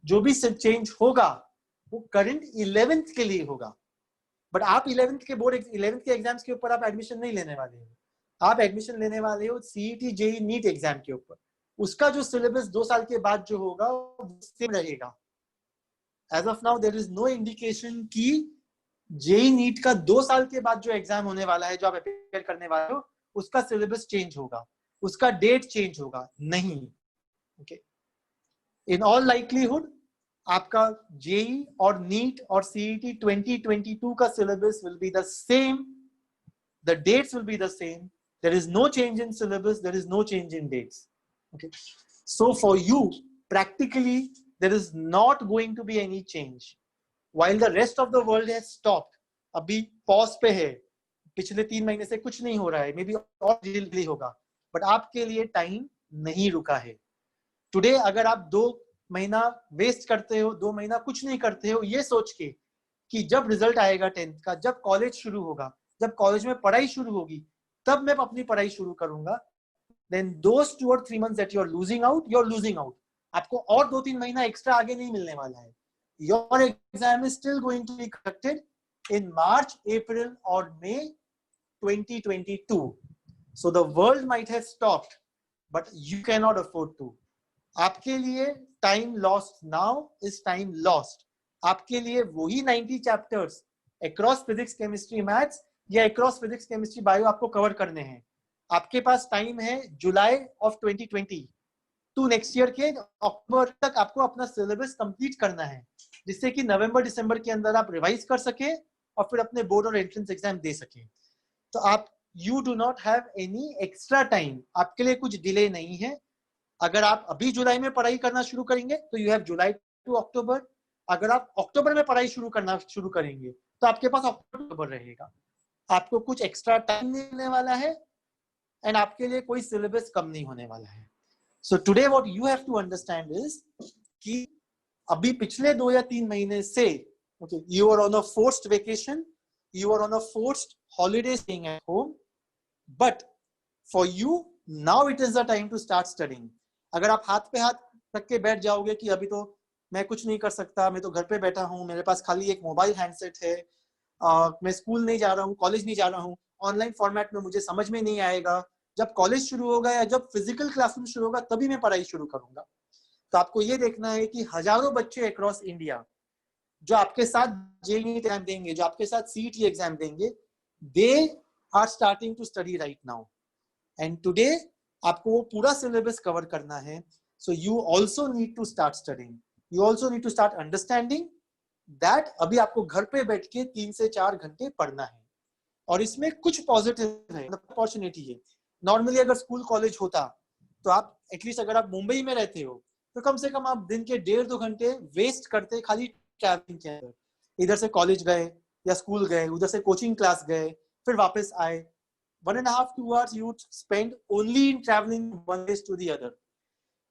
S2: जो भी change होगा वो current 11th के लिए होगा. बट आप 11th के बोर्ड 11th के एग्जाम्स के ऊपर आप एडमिशन नहीं लेने वाले हो. आप एडमिशन लेने वाले हो सीईटी जेईई नीट एग्जाम के ऊपर. उसका जो सिलेबस 2 साल के बाद जो होगा वो सेम रहेगा. As of now there is no indication कि जेईई नीट का 2 साल के बाद जो एग्जाम होने वाला है, जो आप अपेयर करने वाले हो, उसका सिलेबस चेंज होगा, उसका डेट चेंज होगा नहीं. ओके, इन ऑल लाइकलीहुड आपका जेई और नीट और सीईटी 2022 का syllabus will be the same, the dates will be the same, there is no change in syllabus, there is no change in dates. Okay, so for you practically there is not going to be any change while the rest of the world has stopped. अभी pause पे है, पिछले 3 महीने से कुछ नहीं हो रहा है, मे बी और जल्दी होगा, बट आपके लिए टाइम नहीं रुका है. टुडे अगर आप 2 महीना वेस्ट करते हो, 2 महीना कुछ नहीं करते हो, ये सोच के कि जब रिजल्ट आएगा 10th का, जब कॉलेज शुरू होगा, जब कॉलेज में पढ़ाई शुरू होगी, तब मैं अपनी पढ़ाई शुरू करूंगा, then those 2 or 3 months that you are losing out, you're losing out. आपको और 2-3 महीना एक्स्ट्रा आगे नहीं मिलने वाला है. Your exam is still going to be conducted in March, April or May 2022. So the world might have stopped, but you cannot afford to. आपके लिए time lost now is time lost. आपके लिए वही 90 chapters across physics, chemistry, maths या across physics, chemistry, bio आपको cover करने हैं. आपके पास टाइम है July of 2020 to next year के अक्टूबर तक आपको अपना सिलेबस कंप्लीट करना है, जिससे कि नवंबर दिसंबर के अंदर आप रिवाइज कर सके और फिर अपने बोर्ड और एंट्रेंस एग्जाम दे सके. तो आप you do not have any extra time, आपके लिए कुछ डिले नहीं है. अगर आप अभी जुलाई में पढ़ाई करना शुरू करेंगे तो यू हैव जुलाई टू अक्टूबर. अगर आप अक्टूबर में पढ़ाई शुरू करेंगे तो आपके पास अक्टूबर रहेगा. आपको कुछ एक्स्ट्रा टाइम नहीं मिलने वाला है एंड आपके लिए कोई सिलेबस कम नहीं होने वाला है. So today what you have to understand is कि अभी पिछले 2 या 3 महीने से okay you are on a forced vacation, you are on a forced holiday staying at home, but for you now it is the time to start studying. अगर आप हाथ पे हाथ रख के बैठ जाओगे कि अभी तो मैं कुछ नहीं कर सकता, मैं तो घर पे बैठा हूँ, मेरे पास खाली एक मोबाइल हैंडसेट है, मैं स्कूल नहीं जा रहा हूँ, कॉलेज नहीं जा रहा हूँ, ऑनलाइन फॉर्मेट में मुझे समझ में नहीं आएगा, जब कॉलेज शुरू होगा या जब फिजिकल क्लासरूम शुरू होगा तभी मैं पढ़ाई शुरू करूंगा. तो आपको ये देखना है कि हजारों बच्चे अक्रॉस इंडिया जो आपके साथ जेईई एग्जाम देंगे, जो आपके साथ सीईटी एग्जाम देंगे, they are starting to study right now. And today आपको वो पूरा सिलेबस कवर करना है. So you also need to start studying, you also need to start understanding that अभी आपको घर पे बैठ के 3 से 4 घंटे पढ़ना है. और इसमें कुछ पॉजिटिव है, अपॉर्चुनिटी है. नॉर्मली अगर स्कूल कॉलेज होता तो आप एटलीस्ट अगर आप मुंबई में रहते हो तो कम से कम आप दिन के 1.5-2 घंटे वेस्ट करते खाली ट्रैवलिंग के अंदर। इधर से कॉलेज गए या स्कूल गए, उधर से कोचिंग क्लास गए, फिर वापस आए। 1.5-2 hours you would spend only in traveling one place to the other.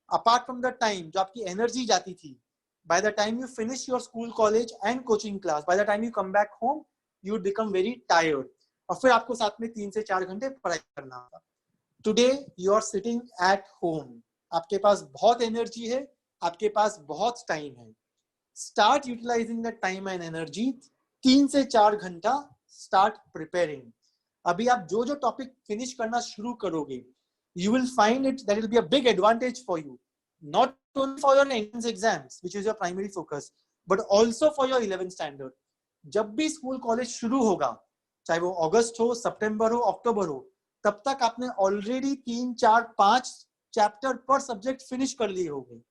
S2: Apart from the time जो आपकी एनर्जी जाती थी, by the time you finish your school, college and coaching class, by the time you come back home, you would become very tired. और फिर आपको साथ में 3 से 4 घंटे पढ़ाई करना होगा। Today you are sitting at home. आपके पास बहुत एनर्जी है, आपके पास बहुत टाइम है। Start utilizing the time and energy. 3 से 4 घंटा start preparing. अभी आप जो जो टॉपिक फिनिश करना शुरू करोगे, you will find it that it will be a big advantage for you, not only for your entrance exams, which is your primary focus, but also for your 11th standard. जब भी school college शुरू होगा, चाहे वो अगस्त हो, सितंबर हो, अक्टूबर हो, तब तक आपने ऑलरेडी 3, 4, 5 चैप्टर पर सब्जेक्ट फिनिश कर लिए होंगे.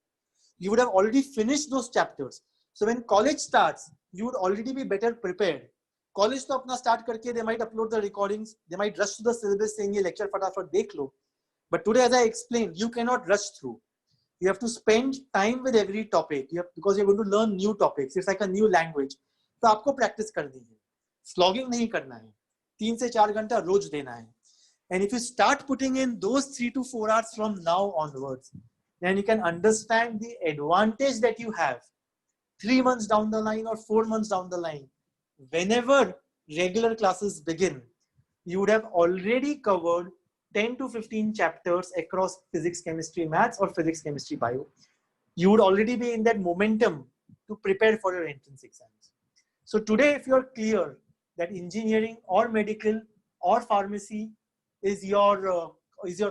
S2: You would have already finished those chapters. So when college starts, you would already be better prepared. College तो अपना स्टार्ट करके they might upload the recordings, they might rush to the syllabus saying ये lecture फटाफट देख लो. But today, as I explained, you cannot rush through. You have to spend time with every topic. Because you're going to learn new topics. It's like a new language. तो आपको practice करनी है. Slogging नहीं करना है. 3 से 4 घंटा रोज देना है. And if you start putting in those 3 to 4 hours from now onwards, then you can understand the advantage that you have 3 months down the line or 4 months down the line. Whenever regular classes begin, you would have already covered 10 to 15 chapters across physics, chemistry, maths, or physics, chemistry, bio. You would already be in that momentum to prepare for your entrance exams. So today, if you're clear that engineering or medical or pharmacy is your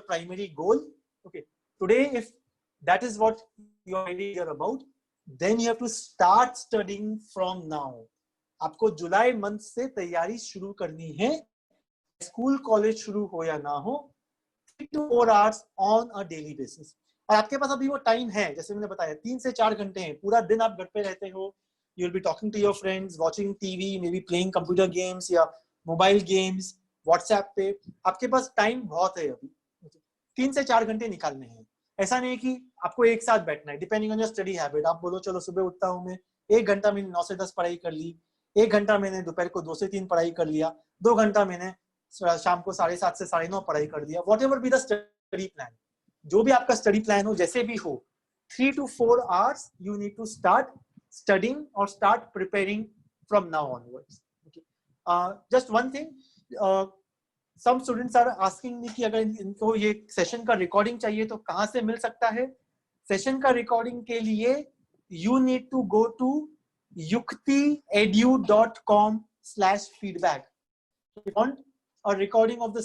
S2: primary goal, okay. Today, if that is what you're really clear about, then you have to start studying from now. आपको जुलाई month से तैयारी शुरू करनी है. School college शुरू हो या ना हो, 3 to 4 hours on a daily basis. और आपके पास अभी वो टाइम है, जैसे मैंने बताया 3 से 4 घंटे हैं. पूरा दिन आप घर पे रहते हो, you will be talking to your friends, watching TV, maybe playing computer games या मोबाइल गेम्स, व्हाट्सएप पे. आपके पास टाइम बहुत है अभी. 3 से 4 घंटे निकालने हैं. ऐसा नहीं कि आपको एक साथ बैठना है. Depending on your study habit, आप बोलो चलो सुबह उठता हूँ मैं, 1 घंटा मैंने 9 से 10 पढ़ाई कर ली, 1 घंटा मैंने दोपहर को 2 से 3 पढ़ाई कर लिया, 2 घंटा मैंने शाम को 7:30 से 9:30 पढ़ाई कर दिया. Whatever be the study plan, जो भी आपका स्टडी प्लान हो, जैसे भी हो, 3 to 4 hours you need to start studying or start preparing from now onwards. Okay. Just one thing, some students are asking me कि अगर इनको ये सेशन का रिकॉर्डिंग चाहिए तो कहाँ से मिल सकता है. सेशन का रिकॉर्डिंग के लिए you need to go to yuktiedu.com/feedback. If you want a recording of the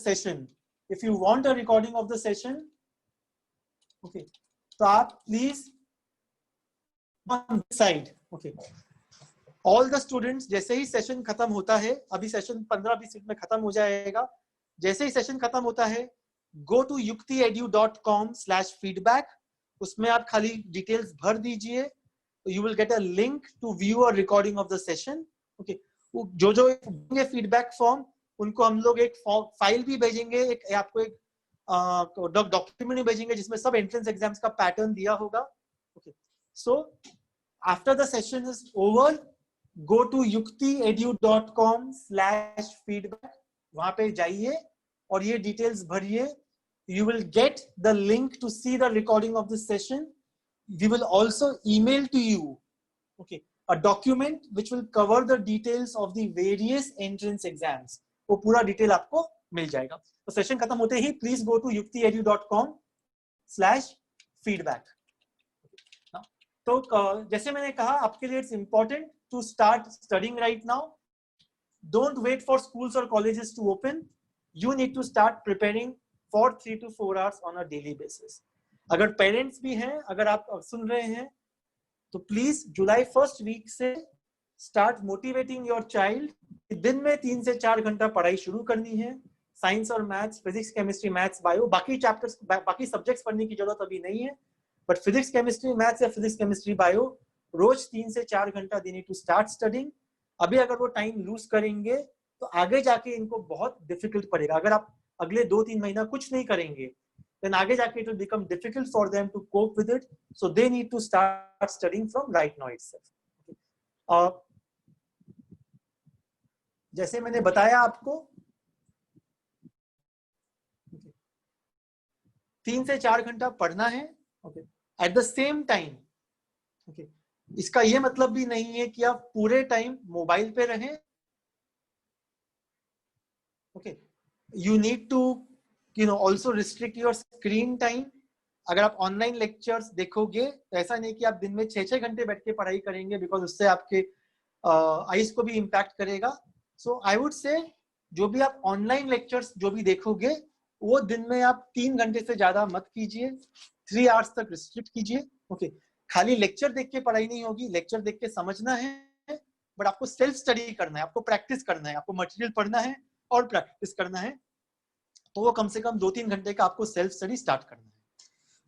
S2: session, okay, so आप please on this side, okay, all the students, जैसे ही सेशन खत्म होता है, अभी सेशन 15-20 मिनट में खत्म हो जाएगा, जैसे ही सेशन खत्म होता है, go to yuktiedu.com/feedback. उसमें आप खाली डिटेल्स भर दीजिए. You will get a link to view a recording of the session. Okay. जो फीडबैक फॉर्म, उनको हम लोग एक फाइल भी भेजेंगे, एक आपको एक डॉक्यूमेंट भी भेजेंगे जिसमें सब एंट्रेंस एग्जाम्स का पैटर्न दिया होगा. Okay. So after the session is over, go to yuktiedu.com/feedback. वहां पे जाइए और ये डिटेल्स भरिए. You will get the link to see the recording of this session. We will also email to you, okay, a document which will cover the details of the various entrance exams. वो पूरा detail आपको मिल जाएगा. तो session खत्म होते ही please go to yuktiedu.com/feedback. तो जैसे मैंने कहा, आपके लिए it's important to start studying right now. Don't wait for schools or colleges to open. You need to start preparing for 3 to 4 hours on a daily basis. अगर parents भी हैं, अगर आप सुन रहे हैं, तो प्लीज जुलाई 1st वीक से start motivating your child. दिन में 3 से 4 घंटा पढ़ाई शुरू करनी है. साइंस और maths, physics, chemistry, maths, bio, बाकी चैप्टर्स, बाकी सब्जेक्ट्स पढ़ने की जरूरत अभी नहीं है. बट फिजिक्स, केमिस्ट्री, मैथ्स या फिजिक्स, केमिस्ट्री, बायो रोज 3 से 4 घंटा they need to start studying. अभी अगर वो टाइम लूज करेंगे तो आगे जाके इनको बहुत डिफिकल्ट पड़ेगा. अगर आप अगले 2-3 महीना कुछ नहीं करेंगे, then आगे जाके it will become difficult for them to cope with it. So they need to start studying from right now itself. जैसे मैंने बताया आपको 3 से 4 घंटा पढ़ना है, okay, at the same time, okay. इसका ये मतलब भी नहीं है कि आप पूरे टाइम मोबाइल पे रहें, okay. You need to also restrict your screen time. अगर आप ऑनलाइन लेक्चर्स देखोगे तो ऐसा नहीं कि आप दिन में 6-6 घंटे बैठ के पढ़ाई करेंगे, बिकॉज उससे आपके आईज को भी इम्पैक्ट करेगा। सो आई वुड से जो भी आप ऑनलाइन लेक्चर्स जो भी देखोगे वो दिन में आप 3 घंटे से ज्यादा मत कीजिए, 3 आवर्स तक रिस्ट्रिक्ट कीजिए, ओके। खाली लेक्चर देख के पढ़ाई नहीं होगी, लेक्चर देख के समझना है, बट आपको सेल्फ स्टडी करना है, आपको प्रैक्टिस करना है, आपको मटेरियल पढ़ना है और प्रैक्टिस करना है। तो वो कम से कम 2-3 घंटे का आपको सेल्फ स्टडी स्टार्ट करना है।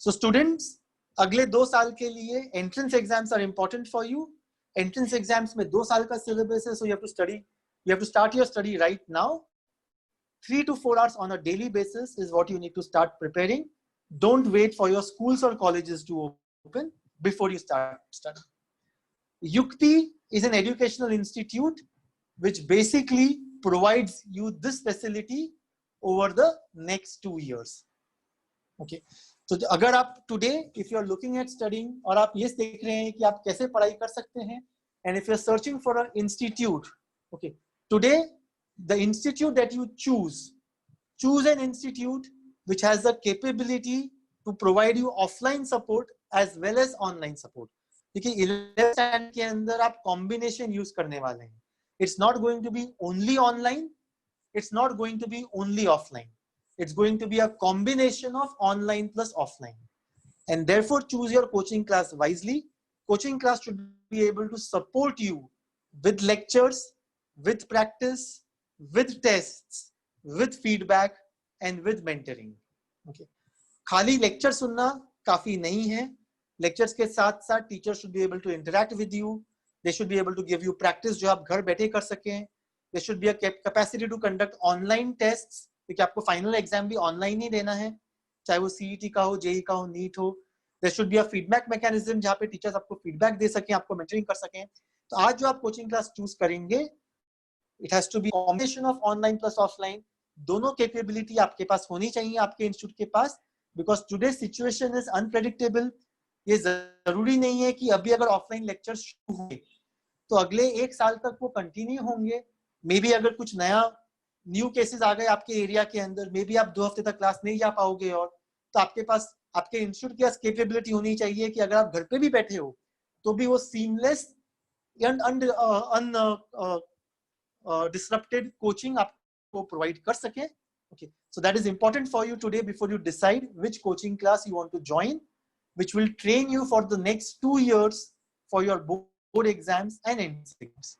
S2: सो स्टूडेंट्स, अगले 2 साल के लिए entrance exams are important for you. Entrance exams में 2 साल का सिलेबस है, so you have to start your study right now. 3 to 4 hours on a daily basis is what you need to start preparing. Don't wait for your schools or colleges to open before you start studying. Yukti is an educational institute which basically provides you this facility over the next 2 years. Okay. So अगर आप today, if you are looking at studying और आप ये देख रहे हैं कि आप कैसे पढ़ाई कर सकते हैं, and if you are searching for an institute, okay, today the institute that you choose an institute which has the capability to provide you offline support as well as online support. देखिए 11th standard के अंदर आप combination use करने वाले हैं. It's not going to be only online, it's not going to be only offline. It's going to be a combination of online plus offline. And therefore choose your coaching class wisely. Coaching class should be able to support you with lectures, with practice, with tests, with feedback and with mentoring. Okay. खाली lecture सुनना काफी नहीं है. Lectures के साथ साथ teacher should be able to interact with you. They should be able to give you practice जो आप घर बैठे कर सकें. There should be a capacity to conduct online tests, क्योंकि आपको फाइनल एग्जाम भी ऑनलाइन ही देना है, चाहे वो सीईटी का हो, जेई का हो, नीट हो. There should be a feedback mechanism जहाँ पे टीचर्स आपको फीडबैक दे सकें, आपको मेंटरिंग कर सकें. तो आज जो आप कोचिंग क्लास चूज करेंगे, it has to be combination of online plus offline. दोनों कैपेबिलिटी आपके पास होनी चाहिए आपके इंस्टीट्यूट के पास, because today's situation is unpredictable. ये जरूरी नहीं है कि अभी अगर ऑफलाइन लेक्चर शुरू हुए तो अगले 1 साल तक वो कंटिन्यू होंगे. मे बी अगर कुछ नया न्यू केसेस आ गए आपके एरिया के अंदर, मे बी आप 2 हफ्ते तक क्लास नहीं जा पाओगे, और तो आपके पास आपके इंस्टीट्यूट के पास कैपेबिलिटी होनी चाहिए कि अगर आप घर पे भी बैठे हो तो भी वो सीमलेस एंड disrupted coaching आपको provide कर सके. Okay, so that is important for you today before you decide which coaching class you want to join, which will train you for the next 2 years for your board exams and entrance exams.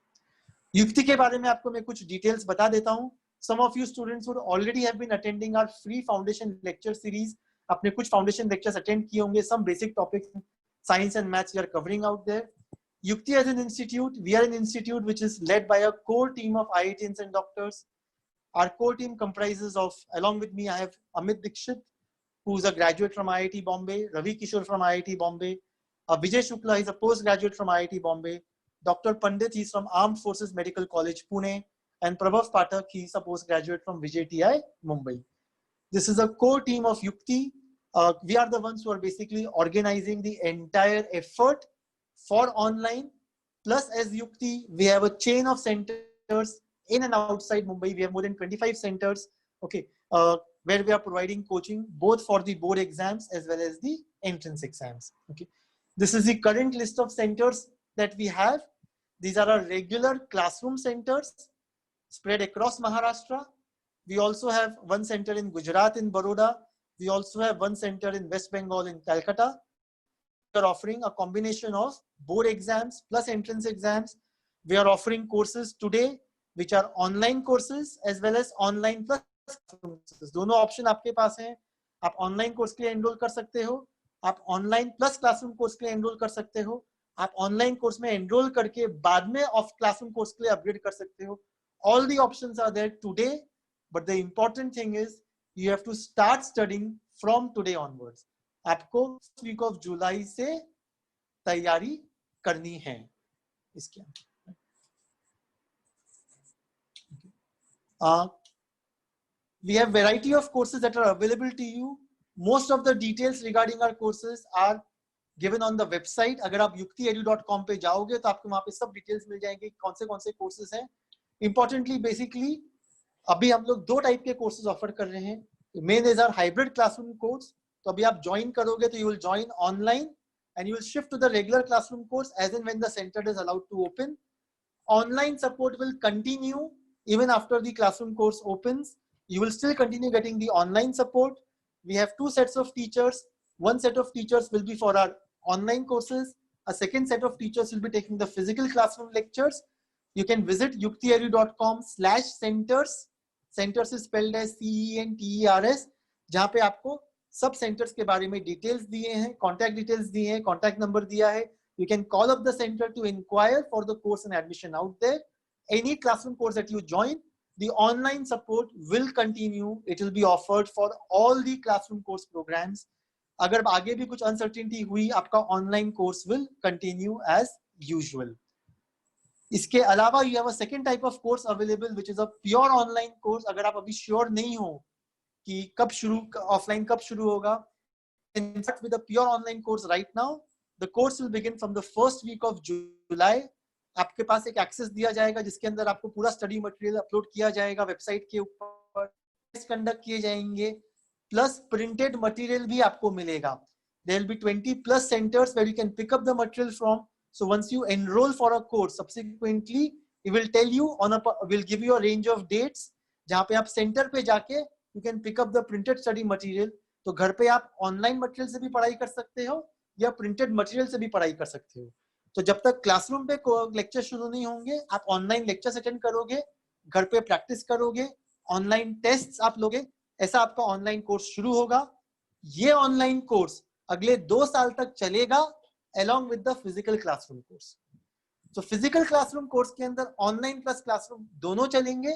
S2: युक्ति के बारे में आपको मैं कुछ details बता देता हूँ. Some of you students would already have been attending our free foundation lecture series. आपने कुछ foundation lectures attend किए होंगे. Some basic topics, science and maths, we are covering out there. Yukti as an institute, we are an institute which is led by a core team of IITians and doctors. Our core team comprises of, along with me, I have Amit Dikshit, who is a graduate from IIT Bombay, Ravi Kishore from IIT Bombay, Vijay Shukla is a postgraduate from IIT Bombay, Dr. Pandit, he's from Armed Forces Medical College, Pune, and Prabhav Pathak, he's a postgraduate from Vijay TI, Mumbai. This is a core team of Yukti. We are the ones who are basically organizing the entire effort for online. Plus, as Yukti, we have a chain of centers in and outside Mumbai. We have more than 25 centers, okay, where we are providing coaching both for the board exams as well as the entrance exams. Okay, this is the current list of centers that we have. These are our regular classroom centers spread across Maharashtra. We also have one center in Gujarat in Baroda. We also have one center in West Bengal in Calcutta. We are offering a combination of board exams plus entrance exams. We are offering courses today which are online courses as well as online plus courses. दोनों option आपके पास हैं. आप online course के लिए enrol कर सकते हो, आप ऑनलाइन प्लस क्लासरूम कोर्स के लिए एनरोल कर सकते हो, आप ऑनलाइन कोर्स में एनरोल करके बाद में ऑफ क्लासरूम कोर्स के लिए अपग्रेड कर सकते हो. All the options are there today, but the important thing is you have to start studying from today onwards आपको वीक ऑफ जुलाई से तैयारी करनी है इसके we have variety of courses that are available to you. Most of the details regarding our courses are given on the website. अगर आप yuktiedu.com पे जाओगे तो आपको वहाँ पे सब डिटेल्स मिल जाएंगे कौन से कोर्सेज हैं. Importantly, basically अभी हम लोग दो टाइप के कोर्सेज ऑफर कर रहे हैं. Main is our hybrid classroom course. तो अभी आप ज्वाइन करोगे तो you will join online and you will shift to the regular classroom course as and when the center is allowed to open. Online support will continue even after the classroom course opens. You will still continue getting the online support. We have two sets of teachers. One set of teachers will be for our online courses. A second set of teachers will be taking the physical classroom lectures. You can visit yuktiedu.com/centers. Centers is spelled as CENTERS, जहाँ पे आपको सब centres के बारे में details दिए हैं, contact details दिए हैं, कॉन्टैक्ट नंबर दिया है. You can call up the center to inquire for the course and admission out there. Any classroom course that you join, the online support will continue. It will be offered for all the classroom course programs. अगर आगे भी कुछ uncertainty हुई, आपका online course will continue as usual. इसके अलावा you have a second type of course available, which is a pure online course. अगर आप अभी श्योर नहीं हो कि कब शुरू ऑफलाइन कब शुरू होगा, in fact with a pure online course right now, the course will begin from the first week of July. आपके पास एक एक्सेस दिया जाएगा जिसके अंदर आपको पूरा स्टडी मटेरियल अपलोड किया जाएगा वेबसाइट के ऊपर, टेस्ट कंडक्ट किए जाएंगे, प्लस प्रिंटेड मटेरियल भी आपको मिलेगा. There will be 20+ centers where you can pick up the material from. So once you enroll for a course, subsequently it will tell you will give you a range of dates जहाँ पे आप centre पे जाके you can pick up the printed study material. तो घर पे आप online material से भी पढ़ाई कर सकते हो या प्रिंटेड मटेरियल से भी पढ़ाई कर सकते हो. तो जब तक क्लासरूम पे लेक्चर शुरू नहीं होंगे, आप ऑनलाइन लेक्चर्स अटेंड करोगे, घर पे प्रैक्टिस करोगे, ऑनलाइन टेस्ट्स आप लोगे, ऐसा आपका ऑनलाइन कोर्स शुरू होगा. ये ऑनलाइन कोर्स अगले 2 साल तक चलेगा along with the physical classroom course. So physical classroom course के अंदर ऑनलाइन प्लस क्लासरूम दोनों चलेंगे,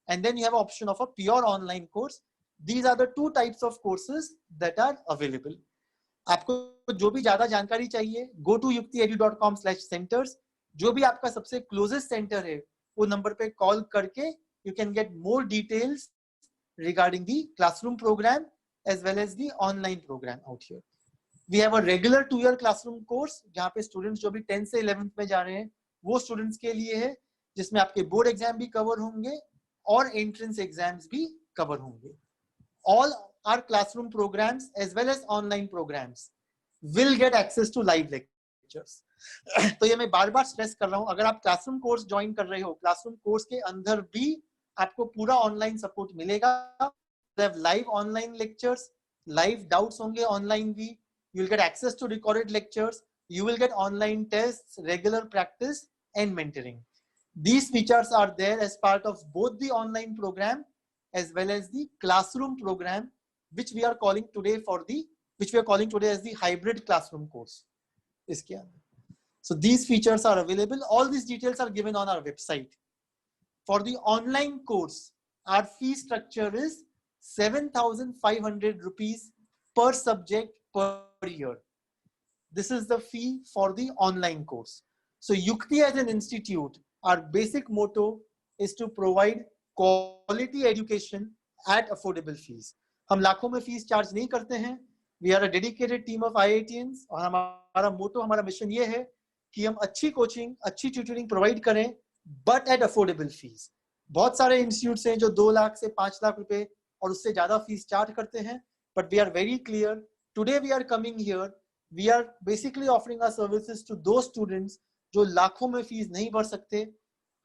S2: and then you have option of a pure online course. These are the two types of courses that are available. आपको जो भी ज्यादा जानकारी चाहिए, go to yuktiedu.com/centers. जो भी आपका सबसे closest center है, वो नंबर पे कॉल करके you can get more details regarding the classroom program as well as the online program out here. We have a regular 2-year classroom course जहाँ पे students जो भी 10th से 11th में जा रहे हैं, वो students के लिए है, जिसमें आपके बोर्ड एग्जाम भी कवर होंगे और एंट्रेंस एग्जाम्स भी कवर होंगे. All our classroom programs as well as online programs will get access to live lectures. तो ये मैं बार बार स्ट्रेस कर रहा हूँ, अगर आप क्लासरूम कोर्स ज्वाइन कर रहे हो, क्लासरूम कोर्स के अंदर भी आपको पूरा ऑनलाइन सपोर्ट मिलेगा. Live online lectures, live doubts होंगे ऑनलाइन भी. You will get access to recorded lectures. You will get online tests, regular practice, and mentoring. These features are there as part of both the online program as well as the classroom program, which we are calling today as the hybrid classroom course. इसके अंदर. So these features are available. All these details are given on our website. For the online course, our fee structure is 7,500 rupees per subject per year. This is the fee for the online course. So Yukti as an institute, our basic motto is to provide quality education at affordable fees. हम लाखों में fees charge नहीं करते हैं. We are a dedicated team of IITians और हमारा मोटो, हमारा mission ये है कि हम अच्छी कोचिंग, अच्छी ट्यूटरिंग प्रोवाइड करें, but at affordable fees. बहुत सारे इंस्टीट्यूट्स हैं जो 2 लाख से 5 लाख रुपए और उससे ज्यादा फीस चार्ज करते हैं, but we are very clear. Today we are coming here. We are basically offering our services to those students जो लाखों में फीस नहीं भर सकते.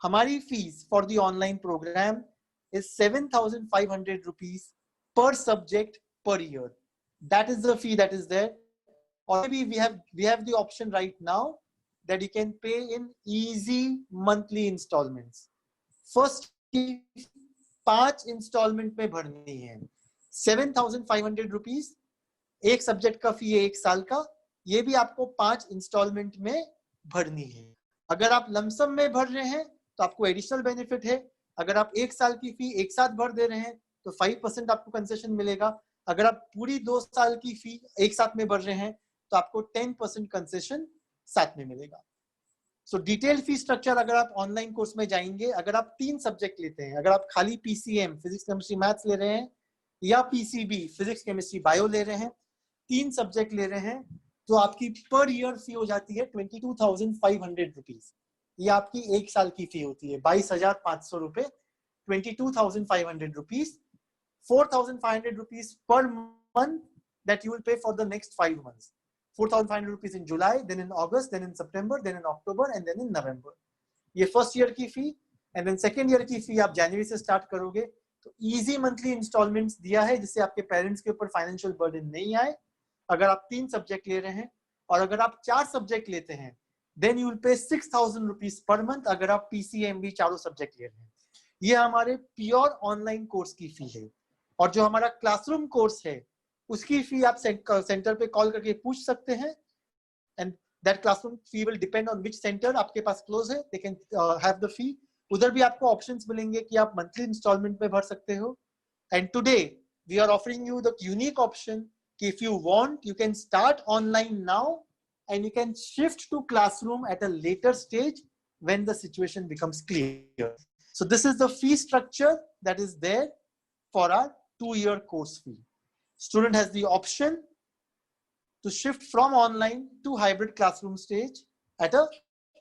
S2: हमारी fees for the online program is 7,500 rupees per subject per year. That is the fee that is there. Or maybe we have the option right now that you can pay in easy monthly installments. First 5 installment में भरनी है. 7,500 rupees एक subject का फी है 1 साल का, ये भी आपको 5 इंस्टॉलमेंट में भरनी है. अगर आप लमसम में भर रहे हैं तो आपको एडिशनल बेनिफिट है. अगर आप 1 साल की फी एक साथ भर दे रहे हैं तो 5% आपको कंसेशन मिलेगा. अगर आप पूरी 2 साल की फी एक साथ में भर रहे हैं तो आपको 10% कंसेशन साथ में मिलेगा। सो डिटेल फी स्ट्रक्चर अगर आप ऑनलाइन कोर्स में जाएंगे, अगर आप 3 सब्जेक्ट लेते हैं, अगर आप खाली पीसीएम फिजिक्स केमिस्ट्री मैथ्स ले रहे हैं या पीसीबी फिजिक्स केमिस्ट्री बायो ले रहे हैं, 3 सब्जेक्ट ले रहे हैं, तो आपकी पर ईयर फी हो जाती है 22,500 रुपीज। ये आपकी एक साल की फी होती है 22,500 रुपए, 22,500 rupees, 4,500 rupees per month that you will pay for the next 5 months. 4,500 rupees in July, then in August, then in September, then in October, and then in November. ये फर्स्ट ईयर की फी, एंड देन सेकेंड ईयर की फी आप जनवरी से start करोगे। तो easy monthly installments दिया है जिससे आपके पेरेंट्स के ऊपर फाइनेंशियल बर्डन नहीं आए। अगर आप 3 सब्जेक्ट ले रहे हैं, और अगर आप 4 सब्जेक्ट लेते हैं, then you will pay 6,000 rupees per month अगर आप पीसीएमबी चारों सब्जेक्ट ले रहे हैं। ये हमारे प्योर ऑनलाइन कोर्स की फी है। और जो हमारा क्लासरूम कोर्स है उसकी फी आप सेंटर पे कॉल करके पूछ सकते हैं, and that classroom fee will depend on which centre आपके पास क्लोज है, they can have the fee. उधर भी आपको ऑप्शंस मिलेंगे कि आप मंथली इंस्टॉलमेंट में भर सकते हो। And today we are offering you the unique option कि if you want you can start online now and you can shift to classroom at a later stage when the situation becomes clear. So this is the fee structure that is there for our 2-year course fee. Student has the option to shift from online to hybrid classroom stage at a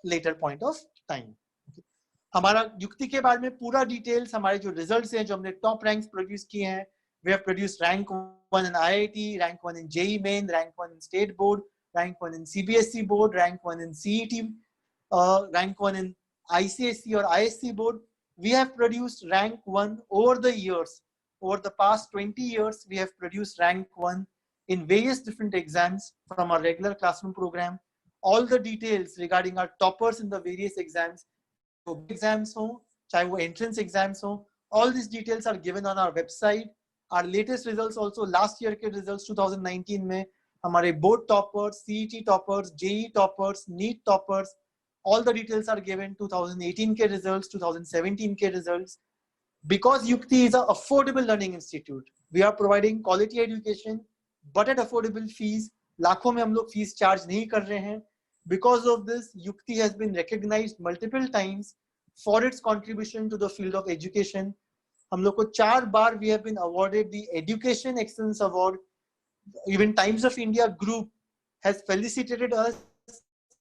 S2: later point of time. Okay. हमारा युक्ति के बारे में पूरा details, हमारे जो results हैं, जो हमने टॉप रैंक्स प्रोड्यूस किए हैं, we have produced rank 1 in IIT, rank 1 in JEE Main, rank 1 in State Board, rank 1 in CBSE Board, rank 1 in CET, rank 1 in ICSE or ISC Board. We have produced rank 1 over the years. Over the past 20 years, we have produced rank 1 in various different exams from our regular classroom program. All the details regarding our toppers in the various exams, chahe wo entrance exams ho, all these details are given on our website. Our latest results also, last year ke results 2019 mein, hamare board toppers, CET toppers, JEE toppers, NEET toppers, all the details are given. 2018 ke results, 2017 ke results. Because Yukti is an affordable learning institute, we are providing quality education but at affordable fees. लाखों में हम लोग fees charge नहीं कर रहे हैं. Because of this, Yukti has been recognized multiple times for its contribution to the field of education. हम लोग को 4 बार we have been awarded the Education Excellence Award. Even Times of India Group has felicitated us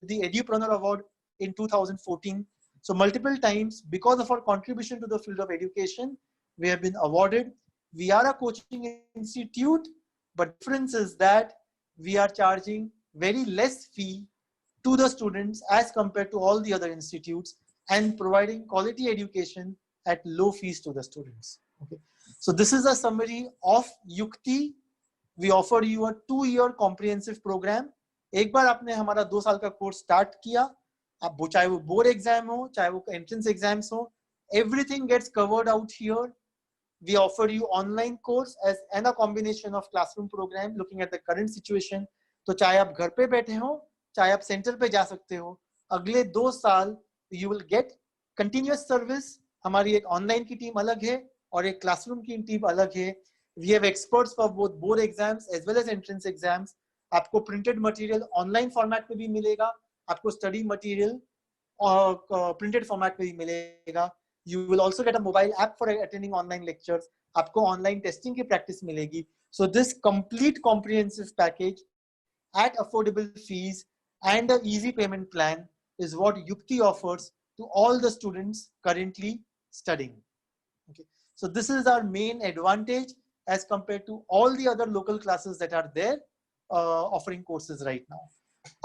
S2: the Edupreneur Award in 2014. So multiple times, because of our contribution to the field of education, we have been awarded. We are a coaching institute, but difference is that we are charging very less fee to the students as compared to all the other institutes, and providing quality education at low fees to the students. Okay. So this is a summary of Yukti. We offer you a 2-year comprehensive program. एक बार आपने हमारा 2 साल का course start किया, अब वो चाहे वो बोर्ड एग्जाम हो, चाहे वो एंट्रेंस एग्जाम्स हो, everything gets covered out here. We offer you online course as and a combination of classroom program looking at the current situation. तो चाहे आप घर पे बैठे हो, चाहे आप सेंटर पे जा सकते हो, अगले 2 साल you will get continuous service. हमारी एक ऑनलाइन की टीम अलग है और एक क्लासरूम की टीम अलग है. We have experts for both board exams as well as entrance exams. आपको प्रिंटेड मटेरियल ऑनलाइन फॉर्मेट में भी मिलेगा, आपको स्टडी मटेरियल प्रिंटेड फॉर्मेट में भी मिलेगा. You will also get a mobile app for attending online lectures. आपको online testing की प्रैक्टिस मिलेगी. So this complete comprehensive package at affordable fees and an easy payment plan is what Yukti offers to all the students currently studying. Okay. So this is our main advantage as compared to all the other local classes that are there offering courses right now.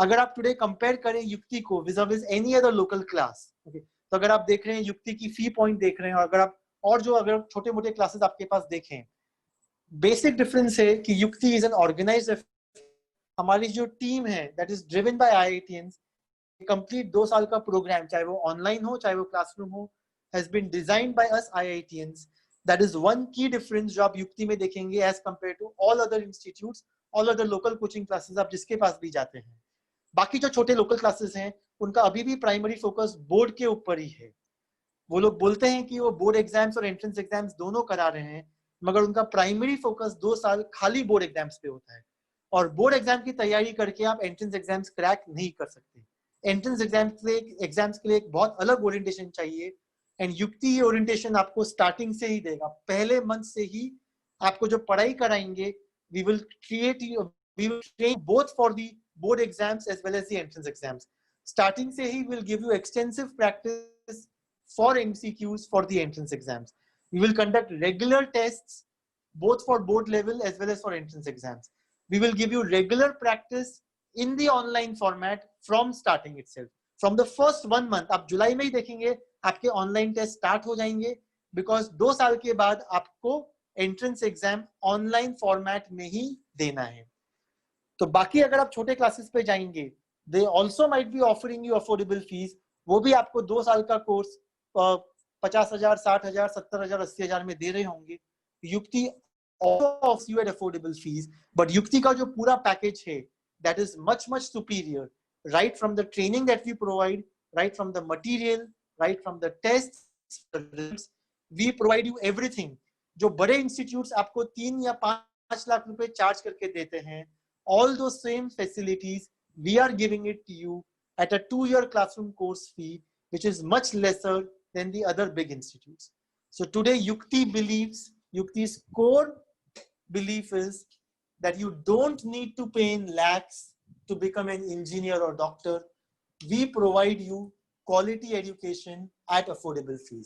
S2: अगर आप today compare करें युक्ति को vis-a-vis any other local class, okay, तो अगर आप देख रहे हैं युक्ति की फी पॉइंट देख रहे हैं, और अगर आप और जो अगर छोटे मोटे क्लासेस आपके पास देखें, बेसिक डिफरेंस है कि युक्ति इज एन ऑर्गेनाइज्ड. हमारी जो टीम है that is driven by IITians, complete 2 साल का प्रोग्राम, चाहे वो ऑनलाइन हो चाहे वो क्लासरूम हो, has been designed by us IITians. That is one key difference जो आप युक्ति में देखेंगे as compare to all other institutes, all other local coaching classes आप जिसके पास भी जाते हैं. बाकी जो छोटे लोकल क्लासेस हैं उनका अभी भी प्राइमरी फोकस बोर्ड के ऊपर ही है. वो लोग बोलते हैं कि वो बोर्ड एग्जाम्स और एंट्रेंस एग्जाम्स दोनों करा रहे हैं, मगर उनका प्राइमरी फोकस 2 साल खाली बोर्ड एग्जाम्स पे होता है, और बोर्ड एग्जाम की तैयारी करके आप एंट्रेंस एग्जाम्स क्रैक नहीं कर सकते। एंट्रेंस एग्जाम्स के लिए एक बहुत अलग ओरिएंटेशन चाहिए, एंड युक्ति ये ओरिएंटेशन आपको स्टार्टिंग से ही देगा। पहले मंथ से ही आपको जो पढ़ाई कराएंगे, we will train both for the board exams as well as the entrance exams. Starting से ही will give you extensive practice for MCQs for the entrance exams. We will conduct regular tests both for board level as well as for entrance exams. We will give you regular practice in the online format from starting itself. From the first 1 month, आप जुलाई में ही देखेंगे आपके online test start हो जाएंगे, because 2 साल के बाद आपको एंट्रेंस एग्जाम ऑनलाइन फॉर्मेट में ही देना है। तो बाकी अगर आप छोटे क्लासेस पे जाएंगे, they also might be offering you affordable fees, वो भी आपको 2 साल का कोर्स 50,000, 60,000, 70,000, 80,000 में दे रहे होंगे। युक्ति offers you at affordable fees, but युक्ति का जो पूरा पैकेज है, that is much superior, right from the training that we provide, right from the material, right from the tests, the results, we provide you everything. जो बड़े institutes आपको 3 या 5 लाख रुपए चार्ज करके देते हैं, all those same facilities we are giving it to you at a 2-year classroom course fee, which is much lesser than the other big institutes. So today Yukti's core belief is that you don't need to pay in lakhs to become an engineer or doctor. We provide you quality education at affordable fees.